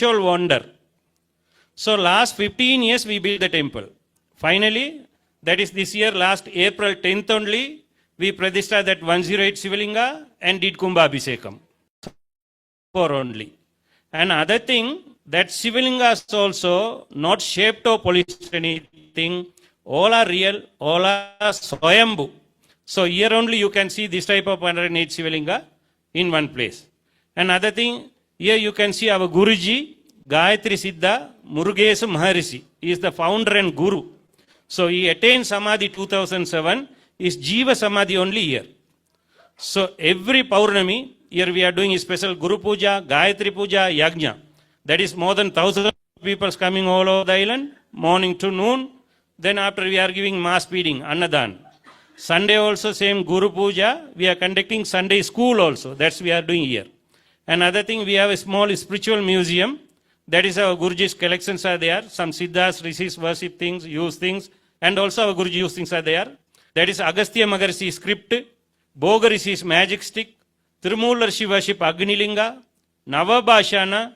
spiritual wonder. So last 15 years we built the temple. Finally, that is this year, last April 10th only, we pratishtha that 108 Sivalinga and did Kumbhabhisekam. For only. And other thing, that Sivalingas also not shaped or polished anything. All are real, all are Swayambhu. So here only you can see this type of 108 Sivalinga in one place. Another thing, here you can see our Guruji, Gayatri Siddha Murugesh Maharishi. He is the founder and Guru. So he attained Samadhi 2007, is Jiva Samadhi only here. So every Paurnami, here we are doing a special Guru Puja, Gayatri Puja, Yajna. That is more than 1,000 people coming all over the island, morning to noon. Then after we are giving mass feeding, Annadan. Sunday also same Guru Puja. We are conducting Sunday school also. That's we are doing here. Another thing, we have a small spiritual museum. That is our Guruji's collections are there. Some Siddhas, Rishis worship things, use things. And also our Guruji use things are there. That is Agastya Maharshi script, Bhoga Rishi's magic stick, Tirumoolar Rishi worship Agnilinga, Navabhashana,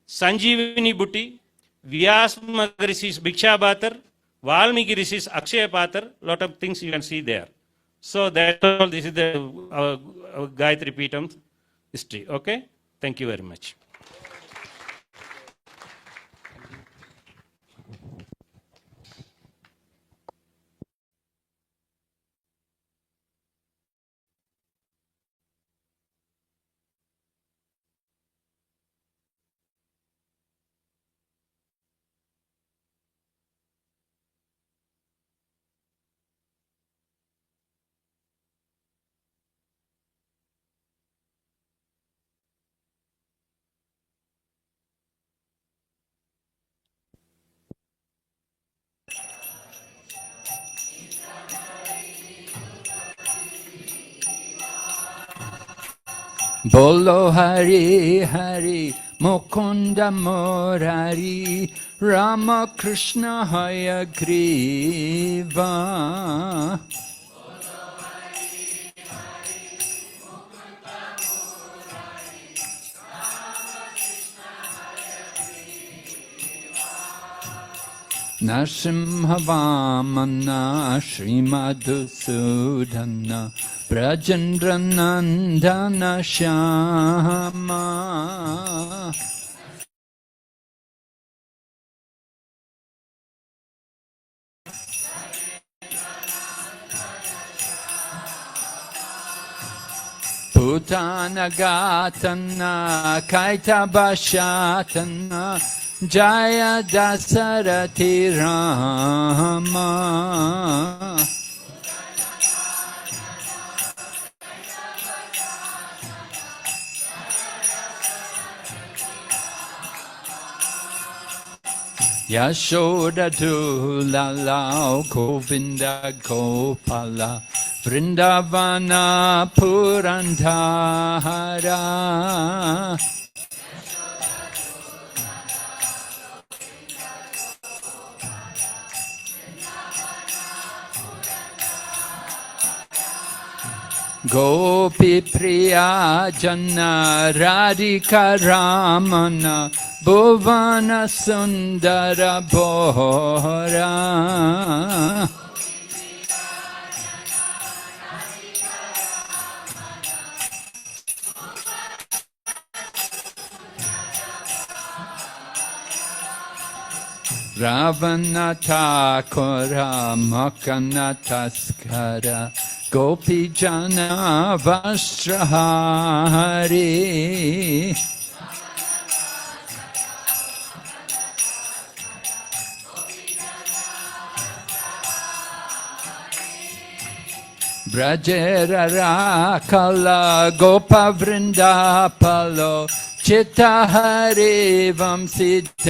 Sanjeevani Butti, Vyas Maharishi's Bhiksha Bhatar, Valmiki Rishi's Akshaya Patar, lot of things you can see there. So that's all, this is the our Gayatri Peetam's history. Okay? Thank you very much. Bolo Hari Hari Mukunda Murari Rama Krishna Hayagriva. Narasimha Vamana Srimadhusudana Brajendra Nandana Shama. Putana Gatana Kaitabashatana Jaya Dasarati Rama. Yashoda Dulala Govinda Gopala Vrindavana Purandhara. Gopi Priya Jana Radhika Ramana Bhuvana Sundara Bhora. Ravana Thakura Makana Taskara Gopi Jana Vastrahari. Brajera Rakala Gopa Vrindapalo Chittahari Vamsidhari.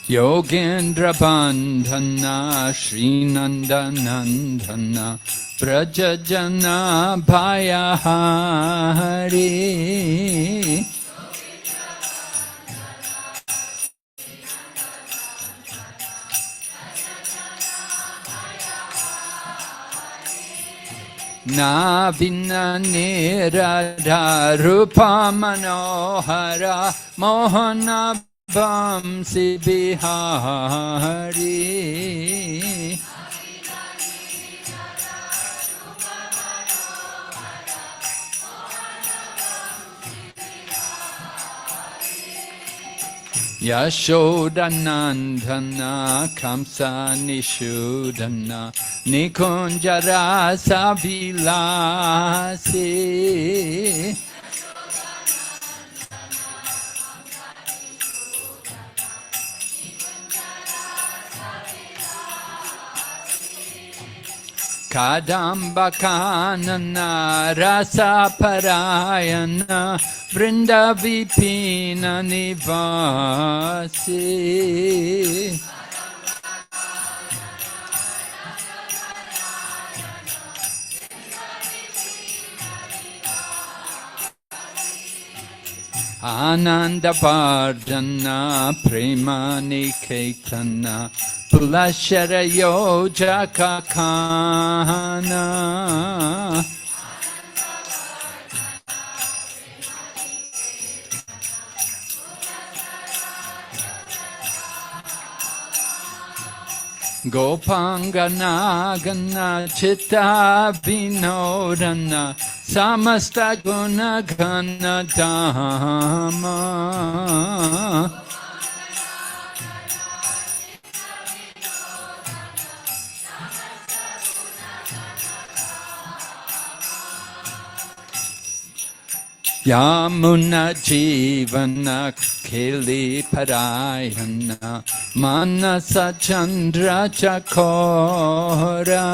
Yogendra Bandhana Srinandanandana Brajajana Bhayahari. Navina Nirada Rupa Manohara Mohana Bamsi Bihari Yashodanandana Kamsa Nishudana Nikunjara Savilasi Kadamba Kanana Rasa Parayana Vrinda Vipina Nivasi Ananda Vardhana Prema Niketana Pulashara Yoja Kakana Gopangana Gana Chitta Vinodana Samasta Guna Gana Dhamma Yamuna Jivana Kili Parayana Manasa Chandra Chakora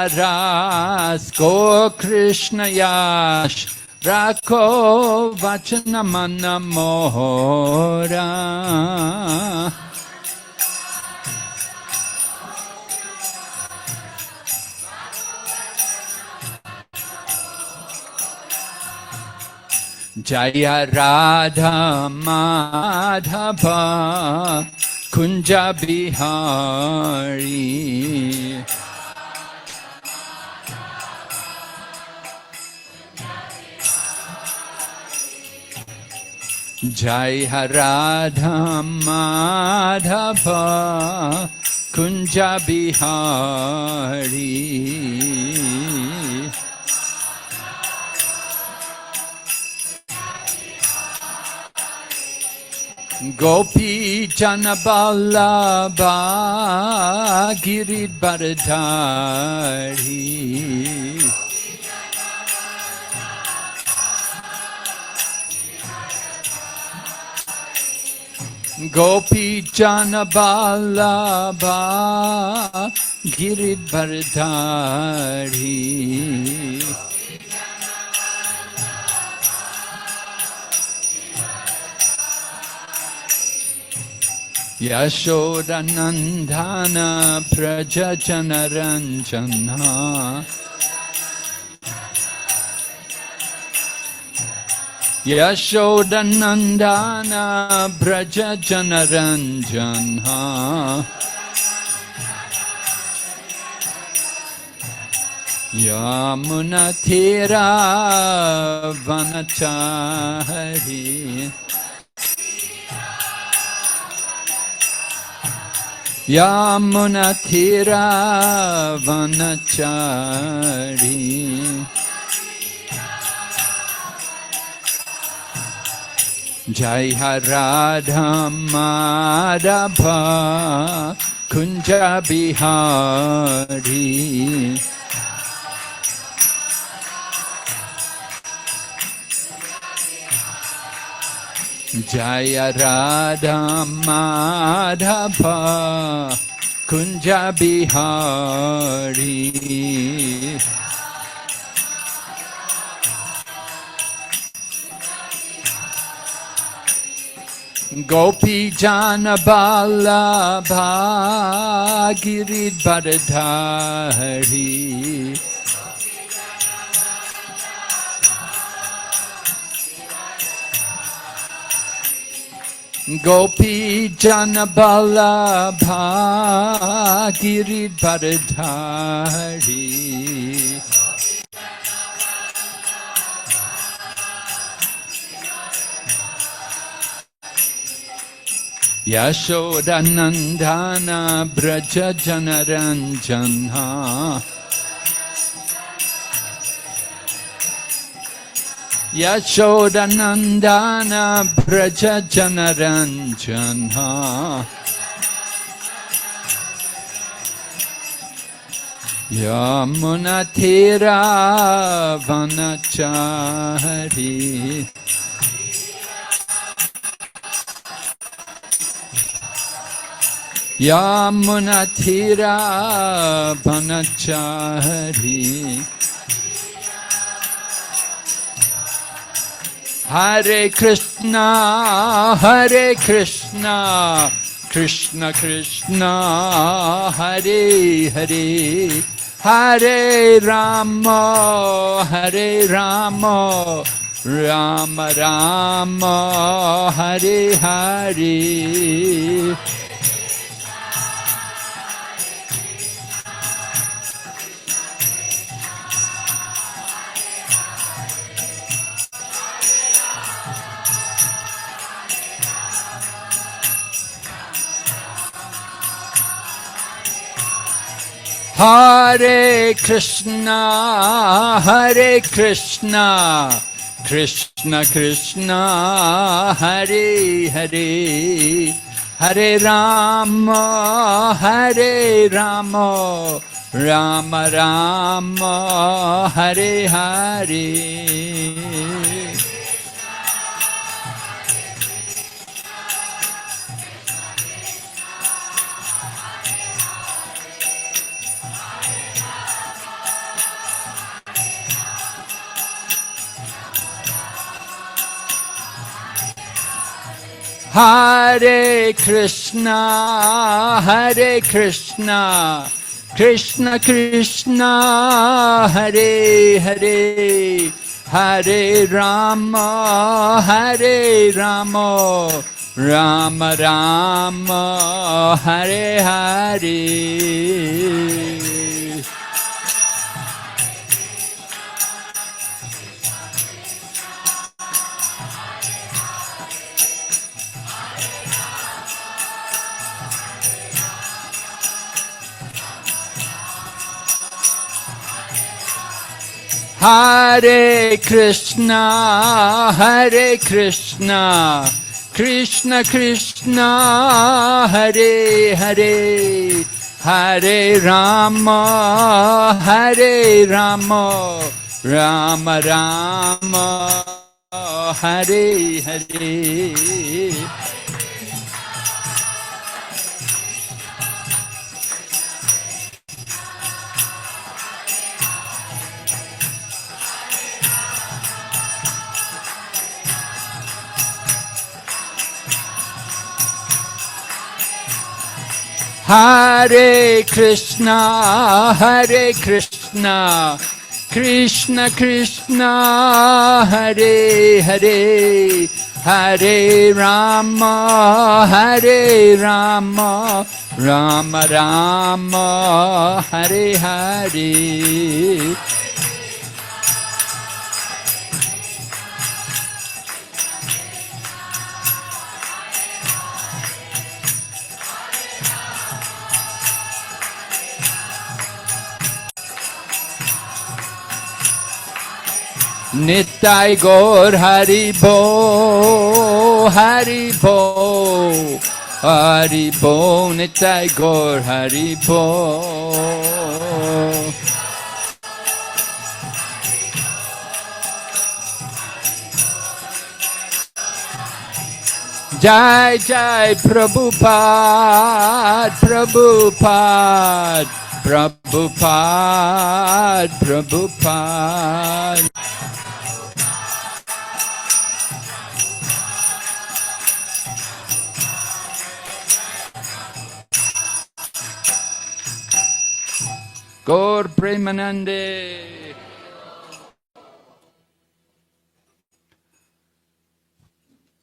Namashuraras Go Krishna Yash Rako Vachanamana Mohora Jaya Radha Madhava Kunja Bihari Jai Radha Madhava Kunja Bihari Gopi Janaballabha Giridharadhari Gopi Janaballabha Giridharadhari Yashodanandana Prajajanaranjana Yashodanandana Prajajanaranjana Yamunatira Vanachari Yamunatira Vanachari Jai Radha Madhava Kunja Bihari Jaya Radha Madhava Kunja Bihari Gopi Jana Ballabha Giridharadhari Gopi Janabalabha Giridharadhari Yashodanandana Braja Janaranjana Yashodanandana Braja Janaranjana Yamunatira Vanachari Yamunatira Vanachari Hare Krishna, Krishna Krishna, Hare Hare, Hare Rama, Rama Rama, Hare Hare. Hare Krishna, Krishna Krishna, Hare Hare, Hare Rama, Rama Rama, Hare Hare. Hare Krishna, Krishna Krishna, Hare Hare, Hare Rama, Rama Rama, Hare Hare. Hare Krishna, Krishna Krishna, Hare Hare, Hare Rama, Rama Rama, Hare Hare. Hare Krishna, Krishna Krishna, Hare Hare, Hare Rama, Rama Rama, Hare Hare. Nitai Gaur Hari Bo, Hari Bo, Hari Bo, Nitai Gaur Hari Bo. Jai Jai Prabhupada, Prabhupada, Prabhupada, Prabhupada. Gaur Premanande.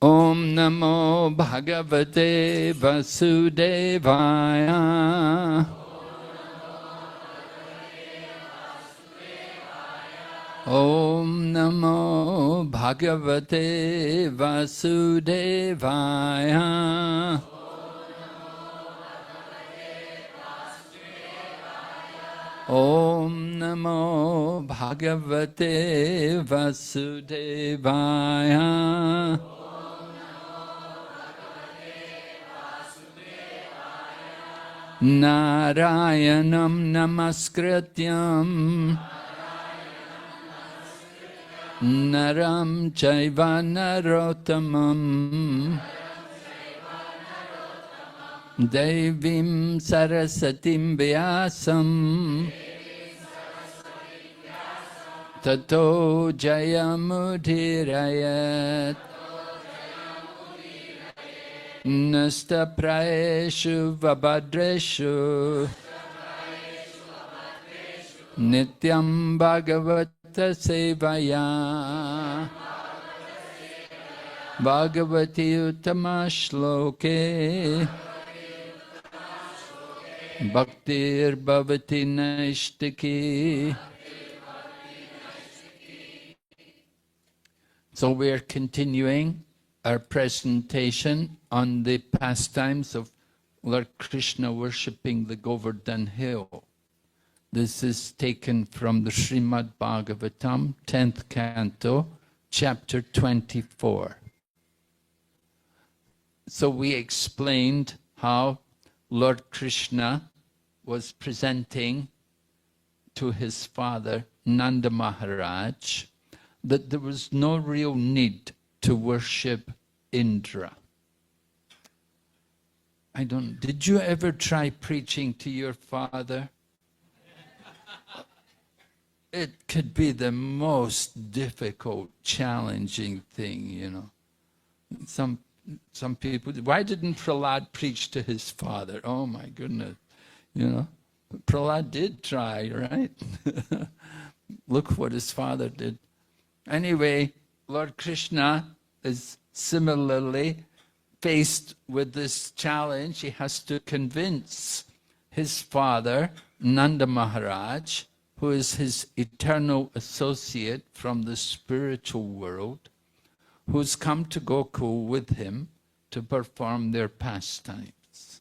Om Namo Bhagavate Vasudevaya. Om Namo Bhagavate Vasudevaya. Om Namo Bhagavate Vasudevaya. Narayanam Namaskrityam Naram Chaiva Narottamam Devim Sarasatim Vyasam Tato Jayamudirayat Nasta Praeshu Vabhadreshu Nityam Bhagavata Sevaya Bhagavati Uttama Shloke Bhaktir Bhavati Naishtiki. So we are continuing our presentation on the pastimes of Lord Krishna worshipping the Govardhan hill. This is taken from the Srimad Bhagavatam, 10th canto, chapter 24. So we explained how Lord Krishna was presenting to his father, Nanda Maharaj, that there was no real need to worship Indra. Did you ever try preaching to your father? It could be the most difficult, challenging thing, you know. Some people, why didn't Prahlad preach to his father? Oh my goodness, you know. Prahlad did try, right? Look what his father did. Anyway, Lord Krishna is similarly faced with this challenge. He has to convince his father, Nanda Maharaj, who is his eternal associate from the spiritual world, who's come to Gokul with him to perform their pastimes.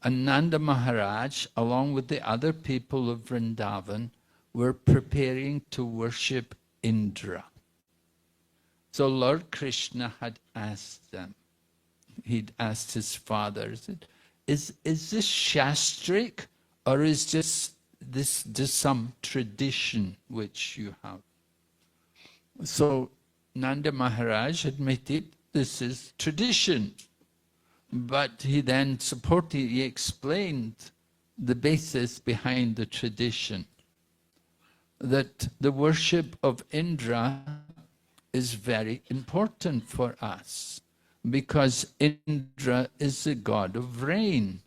And Nanda Maharaj, along with the other people of Vrindavan, were preparing to worship Indra. So Lord Krishna had asked them, he'd asked his father, is this shastric, or is this just some tradition which you have? So Nanda Maharaj admitted this is tradition, but he then he explained the basis behind the tradition, that the worship of Indra is very important for us, because Indra is the god of rain,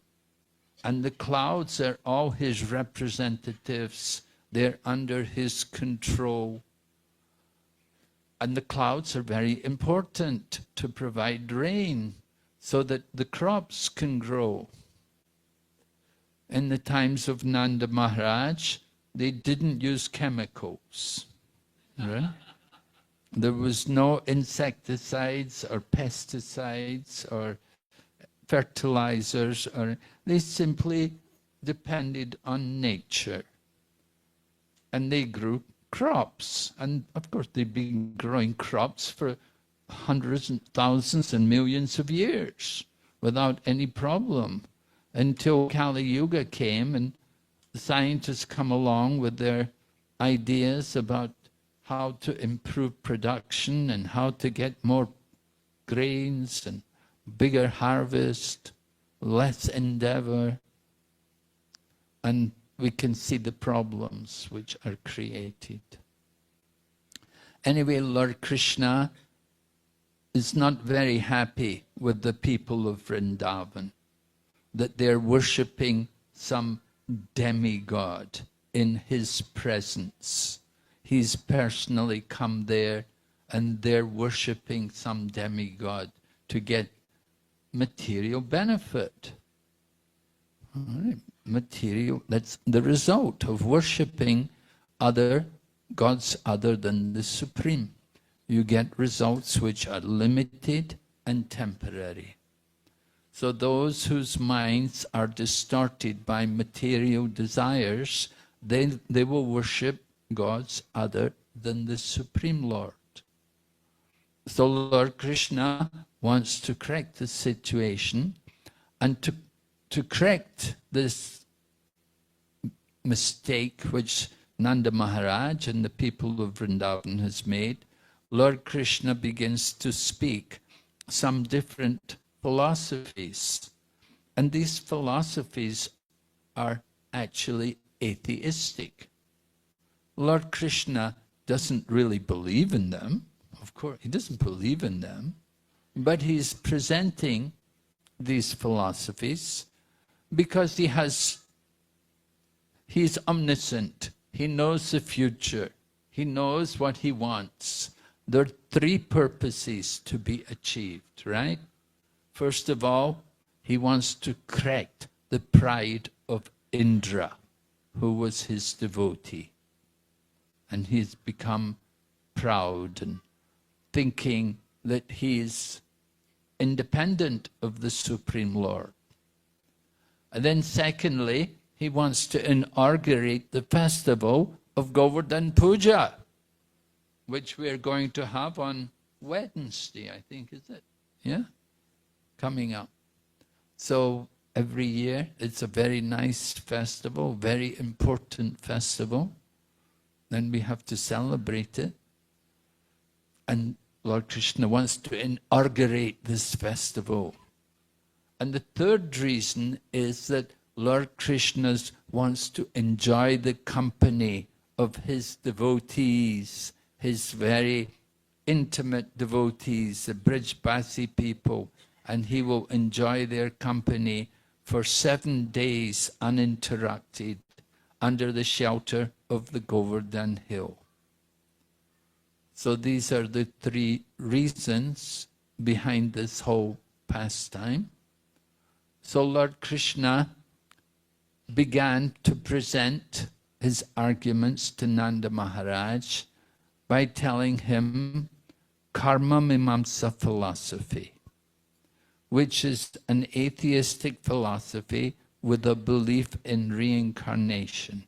and the clouds are all his representatives. They're under his control. And the clouds are very important to provide rain so that the crops can grow. In the times of Nanda Maharaj, they didn't use chemicals, right? There was no insecticides or pesticides or fertilizers, or they simply depended on nature. And they grew crops. And of course, they've been growing crops for hundreds and thousands and millions of years without any problem, until Kali Yuga came and the scientists come along with their ideas about how to improve production and how to get more grains and bigger harvest, less endeavor. And we can see the problems which are created. Anyway, Lord Krishna is not very happy with the people of Vrindavan, that they're worshipping some demigod in his presence. He's personally come there and they're worshipping some demigod to get material benefit. All right. Material, that's the result of worshipping other gods other than the Supreme. You get results which are limited and temporary. So those whose minds are distorted by material desires, they will worship gods other than the Supreme Lord. So Lord Krishna wants to correct the situation, and to correct this mistake which Nanda Maharaj and the people of Vrindavan has made, Lord Krishna begins to speak some different philosophies. And these philosophies are actually atheistic. Lord Krishna doesn't really believe in them. Of course, he doesn't believe in them. But he's presenting these philosophies because he's omniscient. He knows the future. He knows what he wants. There are three purposes to be achieved, right? First of all, he wants to correct the pride of Indra, who was his devotee. And he's become proud and thinking that he's independent of the Supreme Lord. And then secondly, he wants to inaugurate the festival of Govardhan Puja, which we're going to have on Wednesday, I think, is it? Yeah? Coming up. So every year, it's a very nice festival, very important festival. Then we have to celebrate it. And Lord Krishna wants to inaugurate this festival. And the third reason is that Lord Krishna wants to enjoy the company of his devotees, his very intimate devotees, the Brijbasi people, and he will enjoy their company for 7 days uninterrupted under the shelter of the Govardhan hill. So these are the three reasons behind this whole pastime. So Lord Krishna began to present his arguments to Nanda Maharaj by telling him karma mimamsa philosophy, which is an atheistic philosophy with a belief in reincarnation.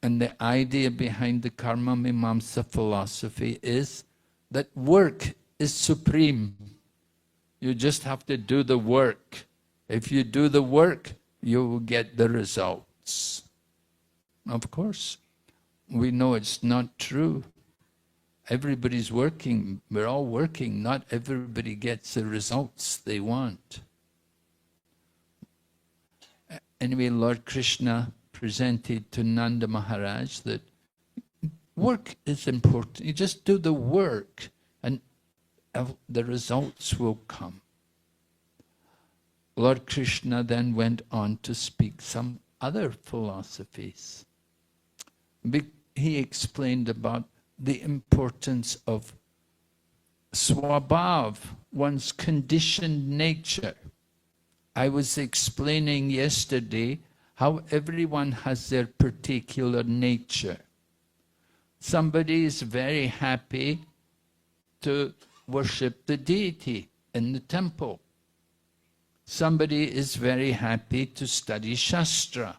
And the idea behind the karma mimamsa philosophy is that work is supreme. You just have to do the work. If you do the work, you will get the results. Of course, we know it's not true. Everybody's working, we're all working, not everybody gets the results they want. Anyway, Lord Krishna presented to Nanda Maharaj that work is important. You just do the work and the results will come. Lord Krishna then went on to speak some other philosophies. He explained about the importance of swabhav, one's conditioned nature. I was explaining yesterday how everyone has their particular nature. Somebody is very happy to worship the deity in the temple. Somebody is very happy to study Shastra.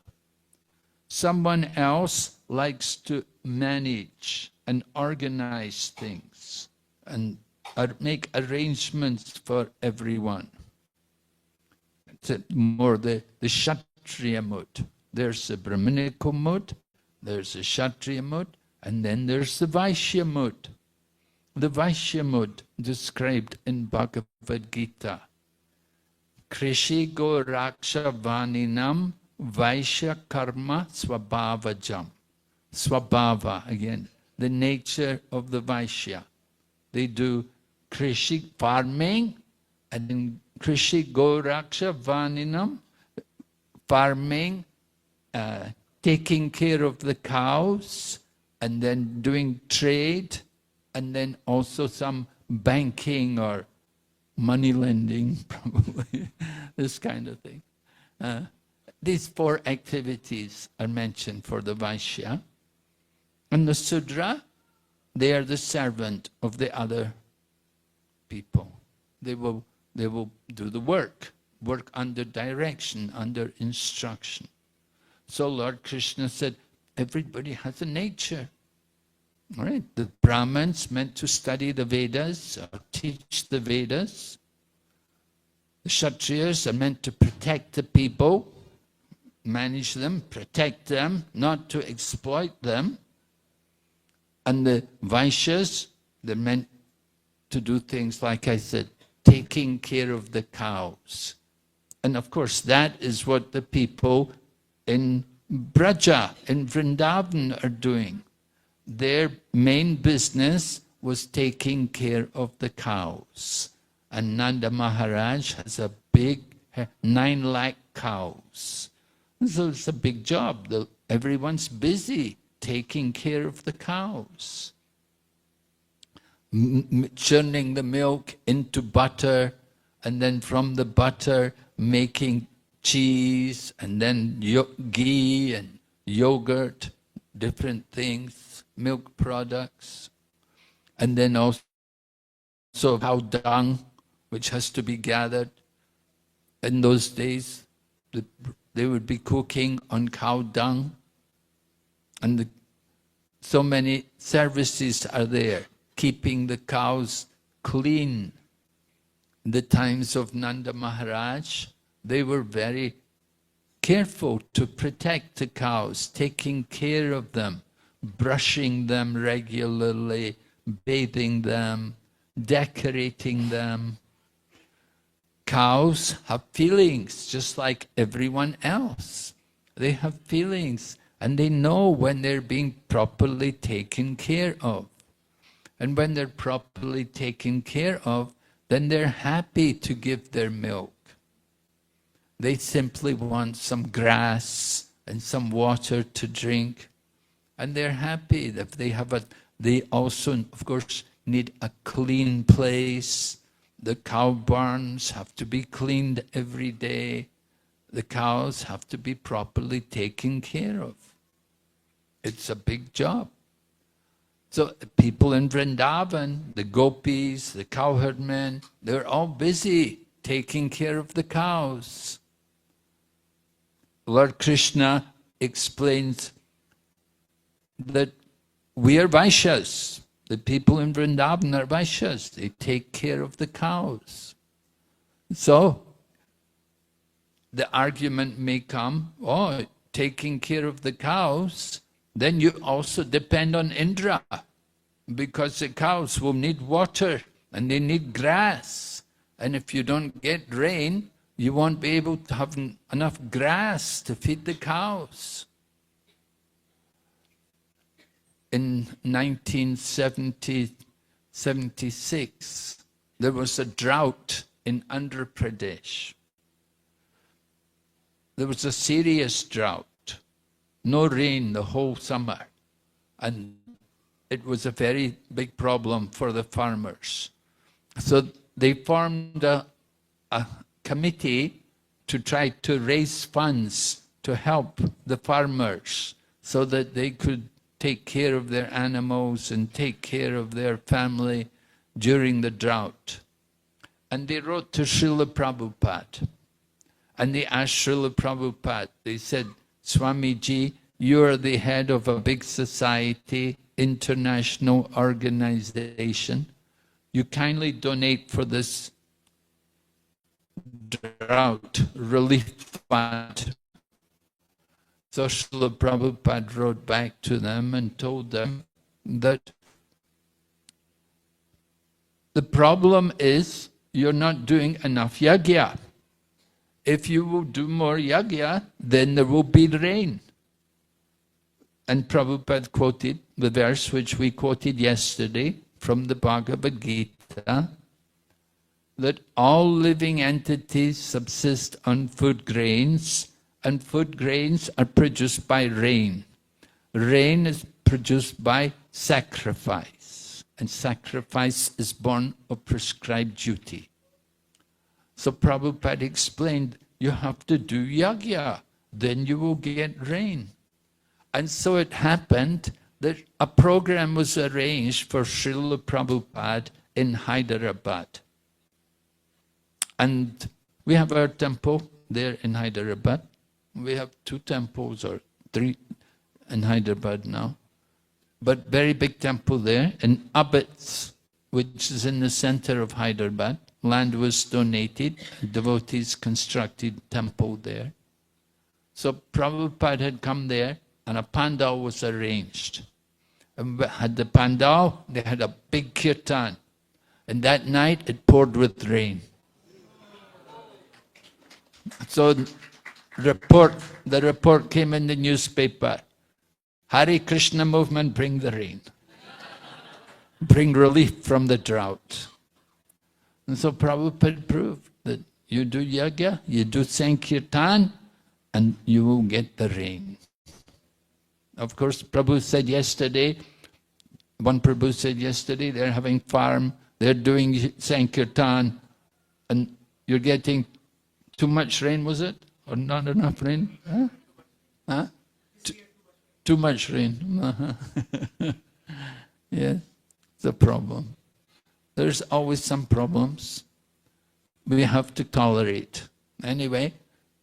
Someone else likes to manage and organize things and make arrangements for everyone. It's more the Kshatriya mood. There's the Brahminical mood, there's the Kshatriya mood, and then there's the Vaishya mood. The Vaishya mood described in Bhagavad Gita. Krishi go raksha vaninam Vaishya karma swabhavajam. Swabhava, again, the nature of the Vaishya. They do Krishi, farming, and in Krishi go raksha vaninam, farming, taking care of the cows, and then doing trade, and then also some banking or money lending, probably, this kind of thing. These 4 activities are mentioned for the Vaishya. And the Sudra, they are the servant of the other people. They will do the work under direction, under instruction. So Lord Krishna said, everybody has a nature. All right? The Brahmins meant to study the Vedas, or teach the Vedas. The Kshatriyas are meant to protect the people, manage them, protect them, not to exploit them. And the Vaishyas, they're meant to do things, like I said, taking care of the cows. And of course, that is what the people in Braja, in Vrindavan, are doing. Their main business was taking care of the cows. And Nanda Maharaj has a big 9 lakh cows. So it's a big job. Everyone's busy taking care of the cows. Churning the milk into butter, and then from the butter making cheese, and then ghee and yogurt, different things, milk products. And then also cow dung, which has to be gathered. In those days, they would be cooking on cow dung. And so many services are there, keeping the cows clean. In the times of Nanda Maharaj, they were very careful to protect the cows, taking care of them, brushing them regularly, bathing them, decorating them. Cows have feelings just like everyone else. They have feelings, and they know when they're being properly taken care of. And when they're properly taken care of, then they're happy to give their milk. They simply want some grass and some water to drink, and they're happy if they have they also, of course, need a clean place. The cow barns have to be cleaned every day. The cows have to be properly taken care of. It's a big job. So people in Vrindavan, the gopis, the cowherdmen, they're all busy taking care of the cows. Lord Krishna explains that we are Vaishyas. The people in Vrindavan are Vaishyas. They take care of the cows. So the argument may come, oh, taking care of the cows, then you also depend on Indra, because the cows will need water and they need grass. And if you don't get rain, you won't be able to have enough grass to feed the cows. In 1976, there was a drought in Andhra Pradesh. There was a serious drought. No rain the whole summer. And it was a very big problem for the farmers. So they formed a committee to try to raise funds to help the farmers so that they could take care of their animals and take care of their family during the drought. And they wrote to Srila Prabhupada. And they asked Srila Prabhupada, they said, Swamiji, you are the head of a big society, international organization. You kindly donate for this drought relief fund. So Srila Prabhupada wrote back to them and told them that the problem is you're not doing enough yajna. If you will do more yajna, then there will be rain. And Prabhupada quoted the verse which we quoted yesterday from the Bhagavad Gita, that all living entities subsist on food grains, and food grains are produced by rain. Rain is produced by sacrifice. and sacrifice is born of prescribed duty. So Prabhupada explained, you have to do yajna, then you will get rain. And so it happened that a program was arranged for Srila Prabhupada in Hyderabad. And we have our temple there in Hyderabad. We have 2 temples or 3 in Hyderabad now. But very big temple there in Abbots, which is in the center of Hyderabad. Land was donated, devotees constructed temple there. So Prabhupada had come there and a pandal was arranged. And had the pandal, they had a big kirtan. And that night it poured with rain. So the report came in the newspaper. Hare Krishna movement, bring the rain. Bring relief from the drought. And so Prabhupada proved that you do yajna, you do Sankirtan, and you will get the rain. Of course, Prabhu said yesterday, one Prabhu said yesterday, they're having farm, they're doing Sankirtan, and you're getting too much rain, was it? Or not enough rain? Huh? Too much rain. Yeah, it's a problem. There's always some problems. We have to tolerate. Anyway,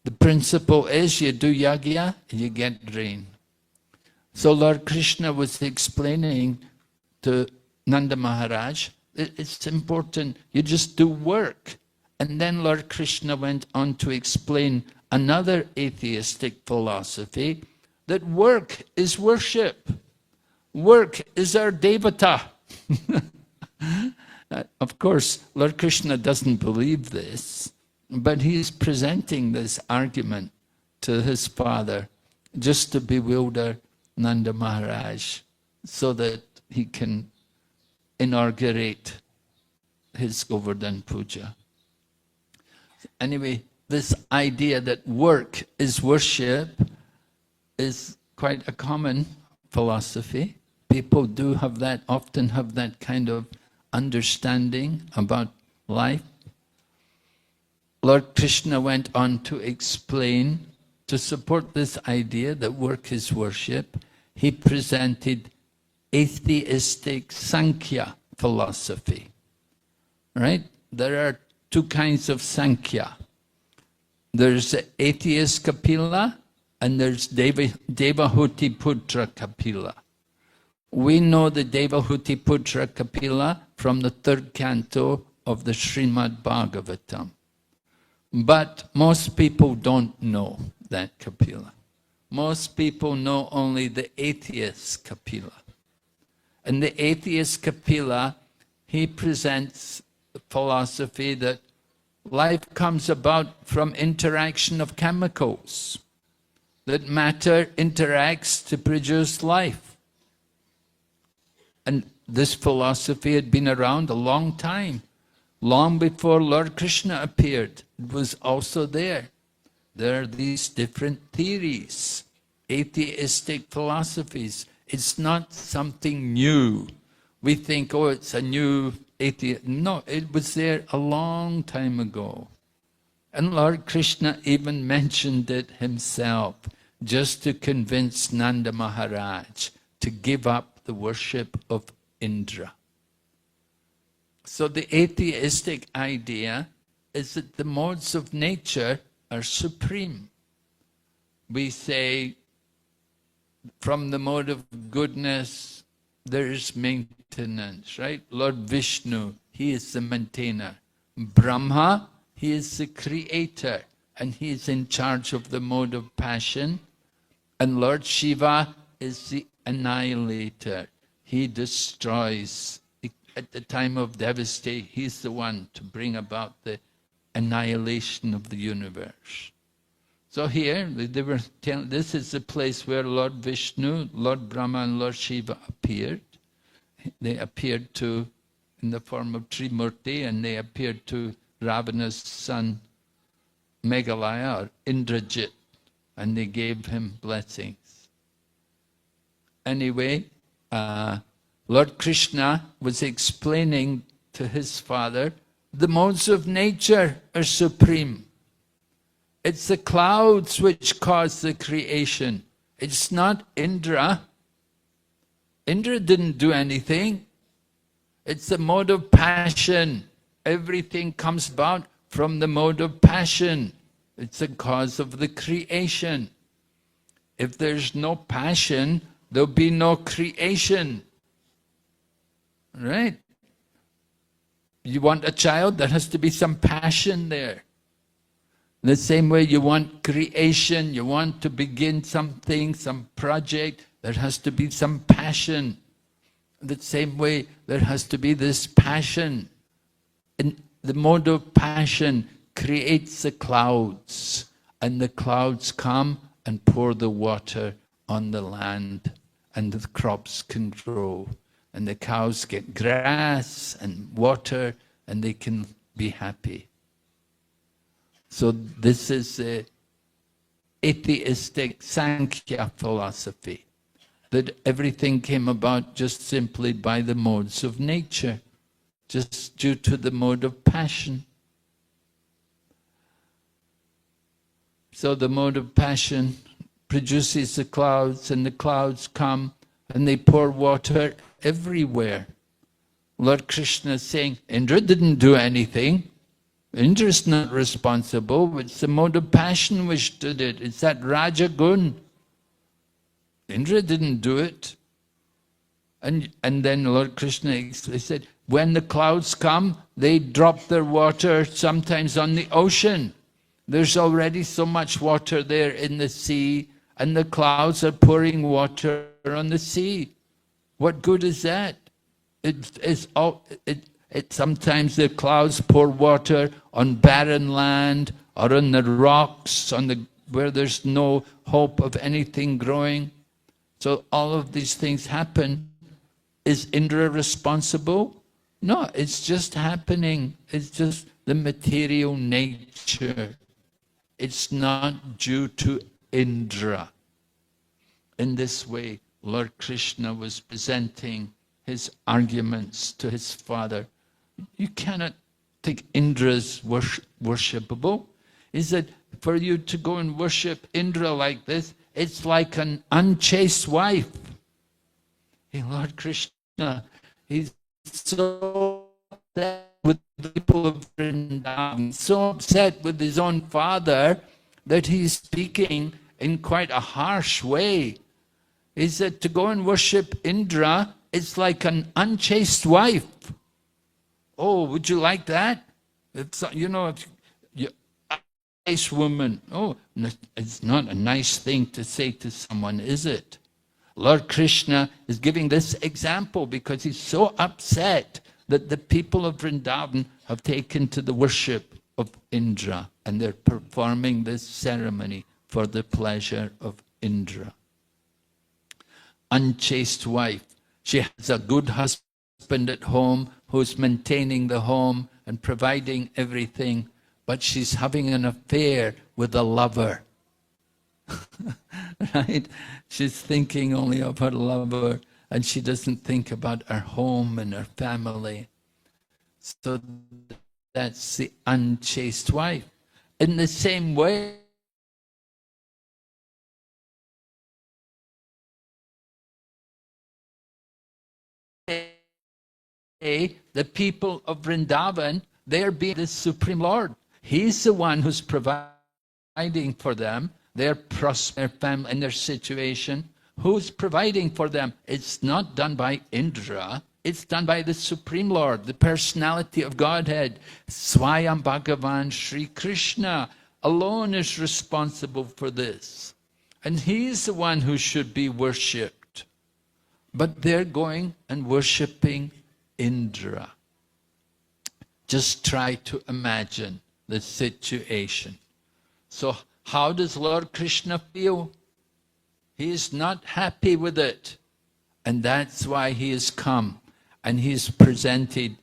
the principle is you do yajna, you get rain. So Lord Krishna was explaining to Nanda Maharaj, it's important, you just do work. And then Lord Krishna went on to explain another atheistic philosophy, that work is worship. Work is our devata. Of course, Lord Krishna doesn't believe this, but he's presenting this argument to his father just to bewilder Nanda Maharaj so that he can inaugurate his Govardhan Puja. Anyway, this idea that work is worship is quite a common philosophy. People do have that, often have that kind of understanding about life. Lord Krishna went on to explain, to support this idea that work is worship, he presented atheistic Sankhya philosophy. Right? There are 2 kinds of Sankhya. There's atheist Kapila and there's Devahuti Putra Kapila. We know the Devahuti Putra Kapila from the 3rd canto of the Srimad Bhagavatam. But most people don't know that Kapila. Most people know only the atheist Kapila. And the atheist Kapila, he presents the philosophy that life comes about from interaction of chemicals, that matter interacts to produce life. And this philosophy had been around a long time, long before Lord Krishna appeared. It was also there. There are these different theories, atheistic philosophies. It's not something new. We think, oh, it's a new atheist. No, it was there a long time ago. And Lord Krishna even mentioned it himself, just to convince Nanda Maharaj to give up the worship of Indra. So the atheistic idea is that the modes of nature are supreme. We say, from the mode of goodness, there is maintenance, right? Lord Vishnu, he is the maintainer. Brahma, he is the creator, and he is in charge of the mode of passion. And Lord Shiva is the annihilator. He destroys. At the time of devastation, he's the one to bring about the annihilation of the universe. So here, they were telling, this is the place where Lord Vishnu, Lord Brahma and Lord Shiva appeared. They appeared to, in the form of Trimurti, and they appeared to Ravana's son Meghalaya or Indrajit, and they gave him blessings. Anyway, Lord Krishna was explaining to his father, the modes of nature are supreme. It's the clouds which cause the creation. It's not Indra. Indra didn't do anything. It's the mode of passion. Everything comes about from the mode of passion. It's the cause of the creation. If there's no passion, there'll be no creation. Right? You want a child, there has to be some passion there. The same way you want creation, you want to begin something, some project, there has to be some passion. The same way there has to be this passion. And the mode of passion creates the clouds, and the clouds come and pour the water on the land, and the crops can grow, and the cows get grass and water, and they can be happy. So this is the atheistic Sankhya philosophy, that everything came about just simply by the modes of nature, just due to the mode of passion. So the mode of passion produces the clouds, and the clouds come and they pour water everywhere. Lord Krishna is saying, Indra didn't do anything. Indra is not responsible. It's the mode of passion which did it. It's that Rajagun. Indra didn't do it. And then Lord Krishna said, when the clouds come, they drop their water sometimes on the ocean. There's already so much water there in the sea, and the clouds are pouring water on the sea. What good is that? Sometimes the clouds pour water on barren land or on the rocks, where there's no hope of anything growing. So all of these things happen. Is Indra responsible? No, it's just happening. It's just the material nature. It's not due to Indra. In this way, Lord Krishna was presenting his arguments to his father. You cannot think Indra's worshipable. He said, for you to go and worship Indra like this, it's like an unchaste wife. Hey, Lord Krishna, he's so upset with the people of Vrindavan, so upset with his own father that he's speaking in quite a harsh way. He said, to go and worship Indra, it's like an unchaste wife. Oh, would you like that? It's, you know, if you, a nice woman. Oh, it's not a nice thing to say to someone, is it? Lord Krishna is giving this example because he's so upset that the people of Vrindavan have taken to the worship of Indra, and they're performing this ceremony for the pleasure of Indra. Unchaste wife. She has a good husband at home who's maintaining the home and providing everything, but she's having an affair with a lover. Right? She's thinking only of her lover, and she doesn't think about her home and her family. So that's the unchaste wife. In the same way, the people of Vrindavan, they're being the Supreme Lord. He's the one who's providing for them, their prosperous family and their situation. Who's providing for them? It's not done by Indra. It's done by the Supreme Lord, the personality of Godhead. Swayam Bhagavan Sri Krishna alone is responsible for this. And he's the one who should be worshipped. But they're going and worshipping Indra. Just try to imagine the situation. So how does Lord Krishna feel? He is not happy with it. And that's why he has come. And he's presented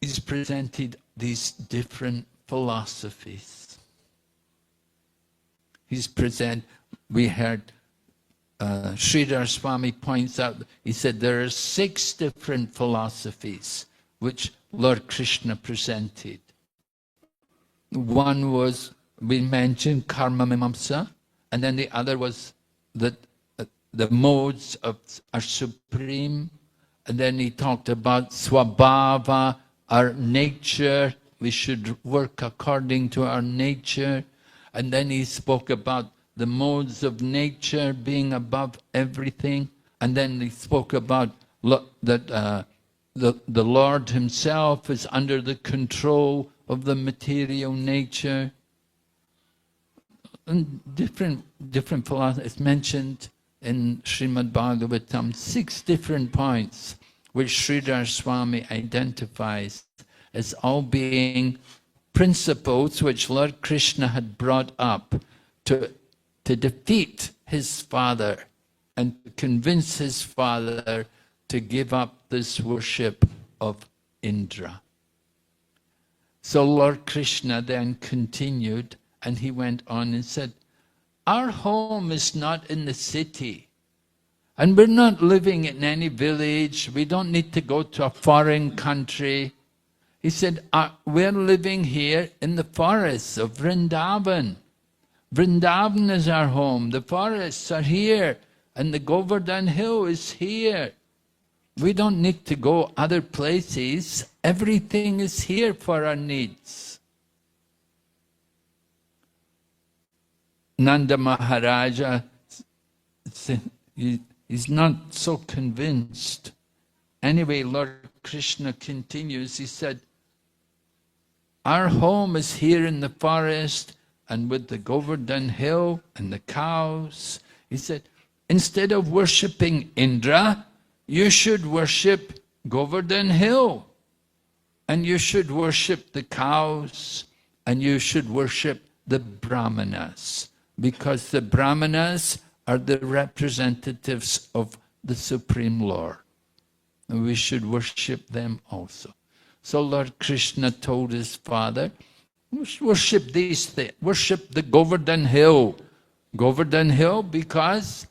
these different philosophies. We heard Sridhar Swami points out, he said there are 6 different philosophies which Lord Krishna presented. One was, we mentioned karma mimamsa, and then the other was that the modes are supreme, and then he talked about swabhava, our nature, we should work according to our nature, and then he spoke about the modes of nature being above everything, and then he spoke about that the Lord himself is under the control of the material nature. And different philosophies. It's mentioned in Srimad Bhagavatam, 6 different points which Sridhar Swami identifies as all being principles which Lord Krishna had brought up to defeat his father and convince his father to give up this worship of Indra. So Lord Krishna then continued, and he went on and said, our home is not in the city, and we're not living in any village. We don't need to go to a foreign country. He said, we're living here in the forests of Vrindavan. Vrindavan is our home. The forests are here, and the Govardhan hill is here. We don't need to go other places. Everything is here for our needs. Nanda Maharaja, he's not so convinced. Anyway, Lord Krishna continues, he said, our home is here in the forest and with the Govardhan hill and the cows. He said, instead of worshipping Indra, you should worship Govardhan hill, and you should worship the cows, and you should worship the Brahmanas, because the Brahmanas are the representatives of the Supreme Lord. And we should worship them also. So Lord Krishna told his father, worship these things, worship the Govardhan hill. Govardhan hill because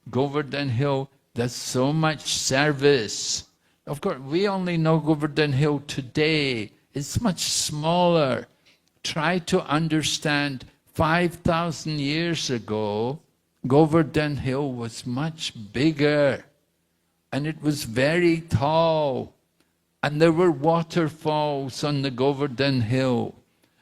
Govardhan hill does so much service. Of course, we only know Govardhan hill today. It's much smaller. Try to understand, 5,000 years ago, Govardhan hill was much bigger, and it was very tall, and there were waterfalls on the Govardhan hill,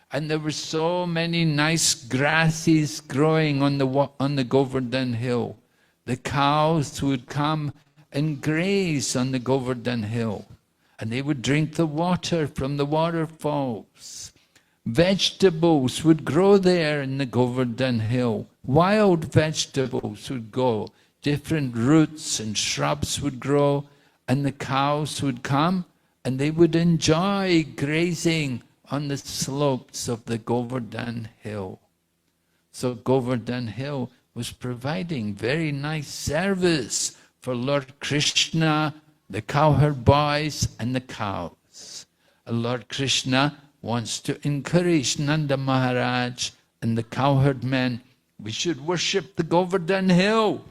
and there were so many nice grasses growing on the Govardhan hill. The cows would come and graze on the Govardhan hill, and they would drink the water from the waterfalls. Vegetables would grow there in the Govardhan hill. Wild vegetables would grow. Different roots and shrubs would grow, and the cows would come, and they would enjoy grazing on the slopes of the Govardhan hill. So Govardhan hill was providing very nice service for Lord Krishna, the cowherd boys, and the cows. And Lord Krishna wants to encourage Nanda Maharaj and the cowherd men. We should worship the Govardhan hill,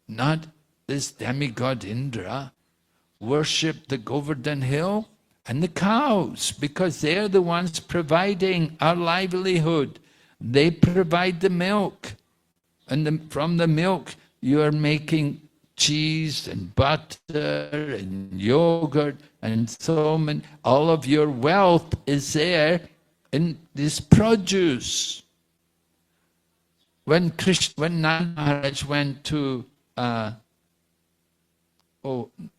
not this demigod Indra. Worship the Govardhan hill and the cows, because they're the ones providing our livelihood. They provide the milk, and from the milk you are making cheese and butter and yogurt and so many. All of your wealth is there in this produce. When Nanda Maharaj went to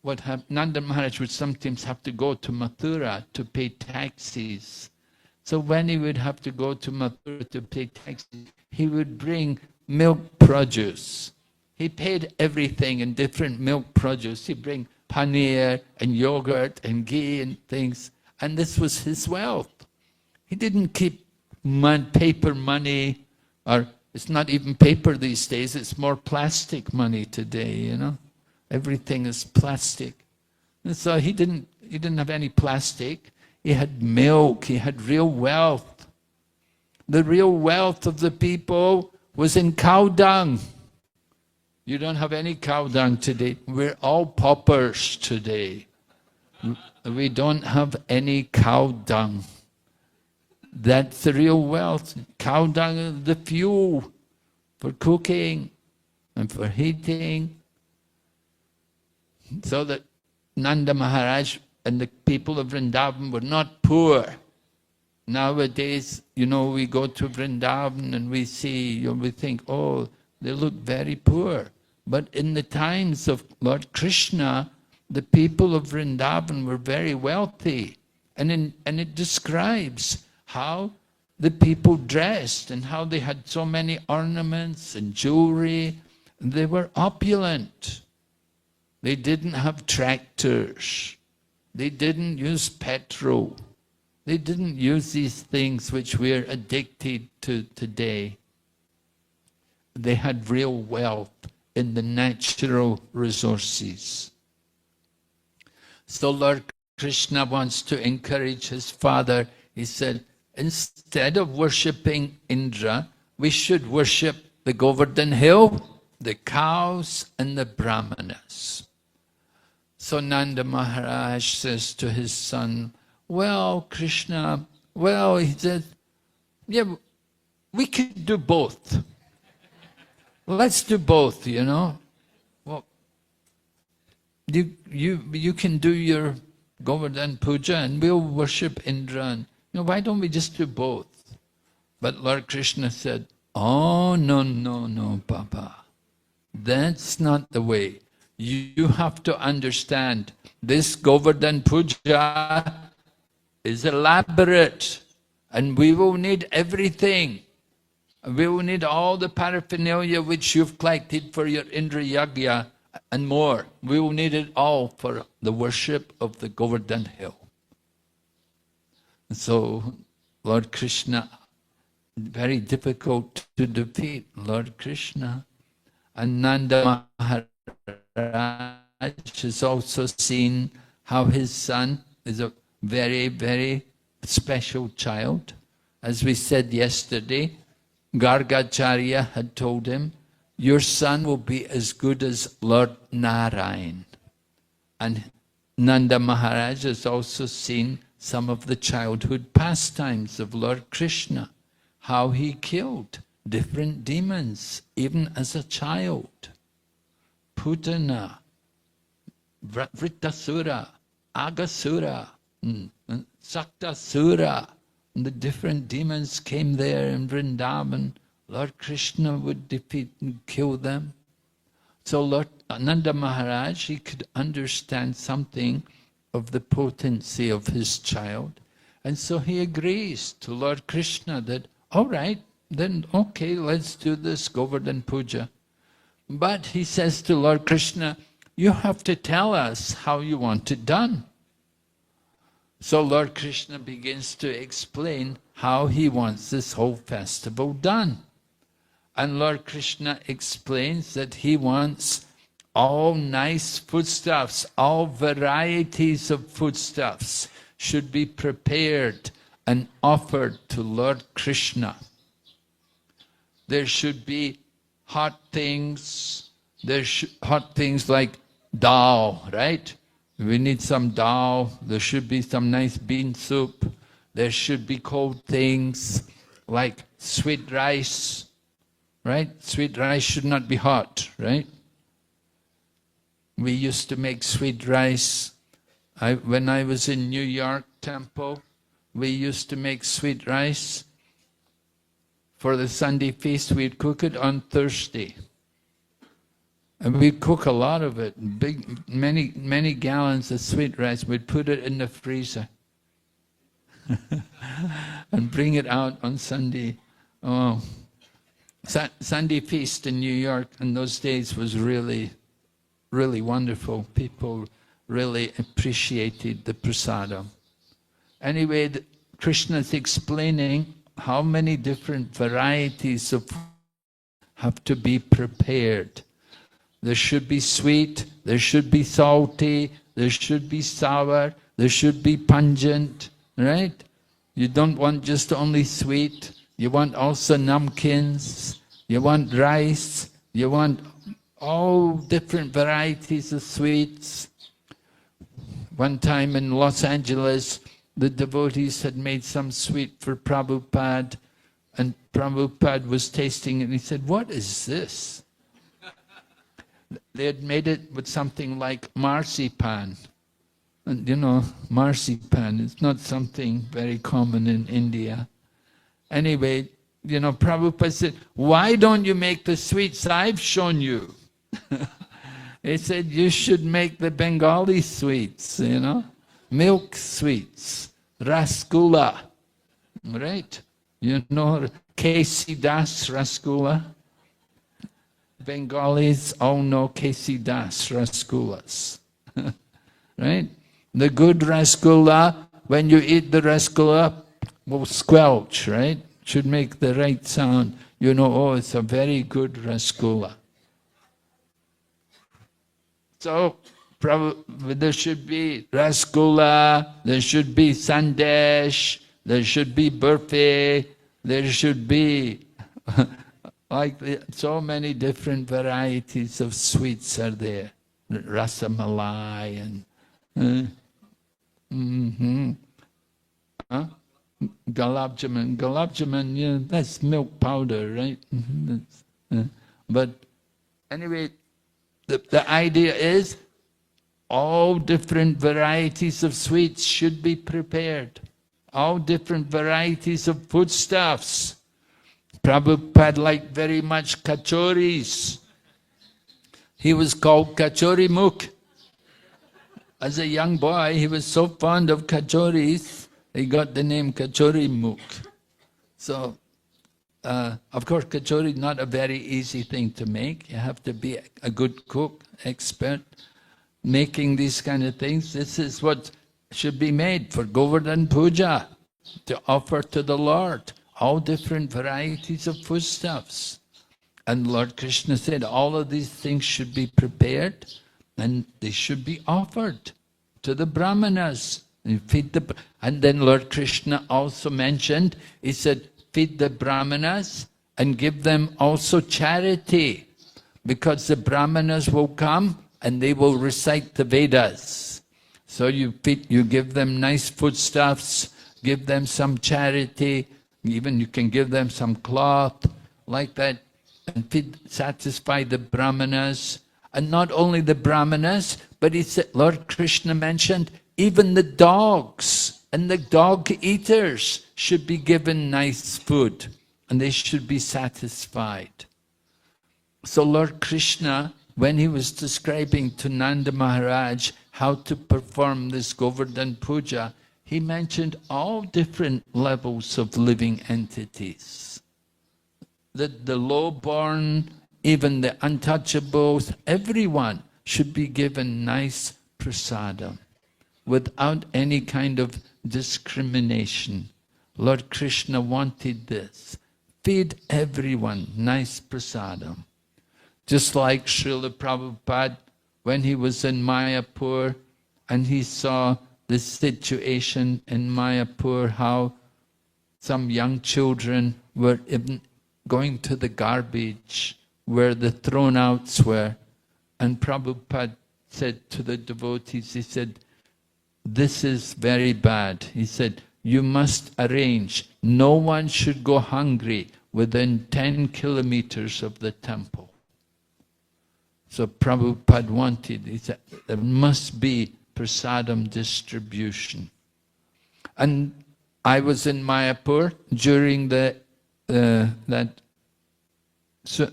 what happened? Nanda Maharaj would sometimes have to go to Mathura to pay taxes. So when he would have to go to Mathura to pay taxes, he would bring milk produce. He paid everything in different milk produce. He'd bring paneer and yogurt and ghee and things. And this was his wealth. He didn't keep paper money, or it's not even paper these days, it's more plastic money today, you know. Everything is plastic. And so he didn't have any plastic. He had milk, he had real wealth. The real wealth of the people was in cow dung. You don't have any cow dung today. We're all paupers today. We don't have any cow dung. That's the real wealth. Cow dung is the fuel for cooking and for heating. So that Nanda Maharaj and the people of Vrindavan were not poor. Nowadays, we go to Vrindavan and we see, we think, oh, they look very poor. But in the times of Lord Krishna, the people of Vrindavan were very wealthy. And it describes how the people dressed and how they had so many ornaments and jewelry. They were opulent. They didn't have tractors. They didn't use petrol. They didn't use these things which we're addicted to today. They had real wealth in the natural resources. So Lord Krishna wants to encourage his father. He said, instead of worshipping Indra, we should worship the Govardhan hill, the cows, and the brahmanas. So Nanda Maharaj says to his son, well, Krishna, he said, yeah, we could do both. Let's do both, Well, you can do your Govardhan puja and we'll worship Indra. And, why don't we just do both? But Lord Krishna said, oh, no, Papa. That's not the way. You have to understand, this Govardhan puja is elaborate, and we will need everything. We will need all the paraphernalia which you've collected for your Indra Yagya and more. We will need it all for the worship of the Govardhan hill. So Lord Krishna, very difficult to defeat Lord Krishna. And Nanda Maharaj has also seen how his son is a very, very special child. As we said yesterday, Gargacharya had told him, your son will be as good as Lord Narayan. And Nanda Maharaj has also seen some of the childhood pastimes of Lord Krishna, how he killed different demons, even as a child. Putana, Vrittasura, Agasura, Saktasura, and the different demons came there in Vrindavan. Lord Krishna would defeat and kill them. So Lord Nanda Maharaj, he could understand something of the potency of his child. And so he agrees to Lord Krishna that, all right, then okay, let's do this Govardhan Puja. But he says to Lord Krishna, you have to tell us how you want it done. So Lord Krishna begins to explain how he wants this whole festival done. And Lord Krishna explains that he wants all nice foodstuffs, all varieties of foodstuffs should be prepared and offered to Lord Krishna. There should be hot things, hot things like dal, right? We need some dal, there should be some nice bean soup, there should be cold things like sweet rice, right? Sweet rice should not be hot, right? We used to make sweet rice. When I was in New York temple, we used to make sweet rice. For the Sunday feast, we'd cook it on Thursday. And we'd cook a lot of it, many gallons of sweet rice. We'd put it in the freezer and bring it out on Sunday. Oh, Sunday feast in New York in those days was really, really wonderful. People really appreciated the prasadam. Anyway, Krishna's explaining how many different varieties of food have to be prepared. There should be sweet, there should be salty, there should be sour, there should be pungent, right? You don't want just only sweet, you want also namkins, you want rice, you want all different varieties of sweets. One time in Los Angeles, the devotees had made some sweet for Prabhupada, and Prabhupada was tasting it, and he said, "What is this?" They had made it with something like marzipan. And you know, marzipan is not something very common in India. Anyway, you know, Prabhupada said, "Why don't you make the sweets I've shown you?" He said, "You should make the Bengali sweets, you know, milk sweets, rasgulla, right? You know, K.C. Das rasgulla? Bengalis all know K.C. Das rasgullas, right? The good rasgulla, when you eat the rasgulla, will squelch, right? Should make the right sound. You know, oh, it's a very good rasgulla. So, there should be rasgulla, there should be sandesh, there should be burfi, there should be so many different varieties of sweets are there. Rasamalai and Gulab Jamun. Gulab Jamun, yeah, that's milk powder, right? But anyway, the idea is all different varieties of sweets should be prepared. All different varieties of foodstuffs. Prabhupada liked very much kachoris. He was called Kachori Mukh. As a young boy, he was so fond of kachoris, he got the name Kachori Mukh. So, of course, kachori is not a very easy thing to make. You have to be a good cook, expert, making these kind of things. This is what should be made for Govardhan Puja, to offer to the Lord all different varieties of foodstuffs. And Lord Krishna said all of these things should be prepared and they should be offered to the brahmanas. And then Lord Krishna also mentioned, he said, feed the brahmanas and give them also charity, because the brahmanas will come and they will recite the Vedas. So you give them nice foodstuffs, give them some charity, even you can give them some cloth, like that, and satisfy the brahmanas. And not only the brahmanas, but he said, Lord Krishna mentioned, even the dogs and the dog eaters should be given nice food, and they should be satisfied. So Lord Krishna, when he was describing to Nanda Maharaj how to perform this Govardhan Puja, he mentioned all different levels of living entities. The low-born, even the untouchables, everyone should be given nice prasadam without any kind of discrimination. Lord Krishna wanted this. Feed everyone nice prasadam. Just like Srila Prabhupada, when he was in Mayapur and he saw this situation in Mayapur, how some young children were going to the garbage where the thrown outs were. And Prabhupada said to the devotees, he said, this is very bad. He said, you must arrange, no one should go hungry within 10 kilometers of the temple. So Prabhupada wanted, he said, there must be prasadam distribution. And I was in Mayapur during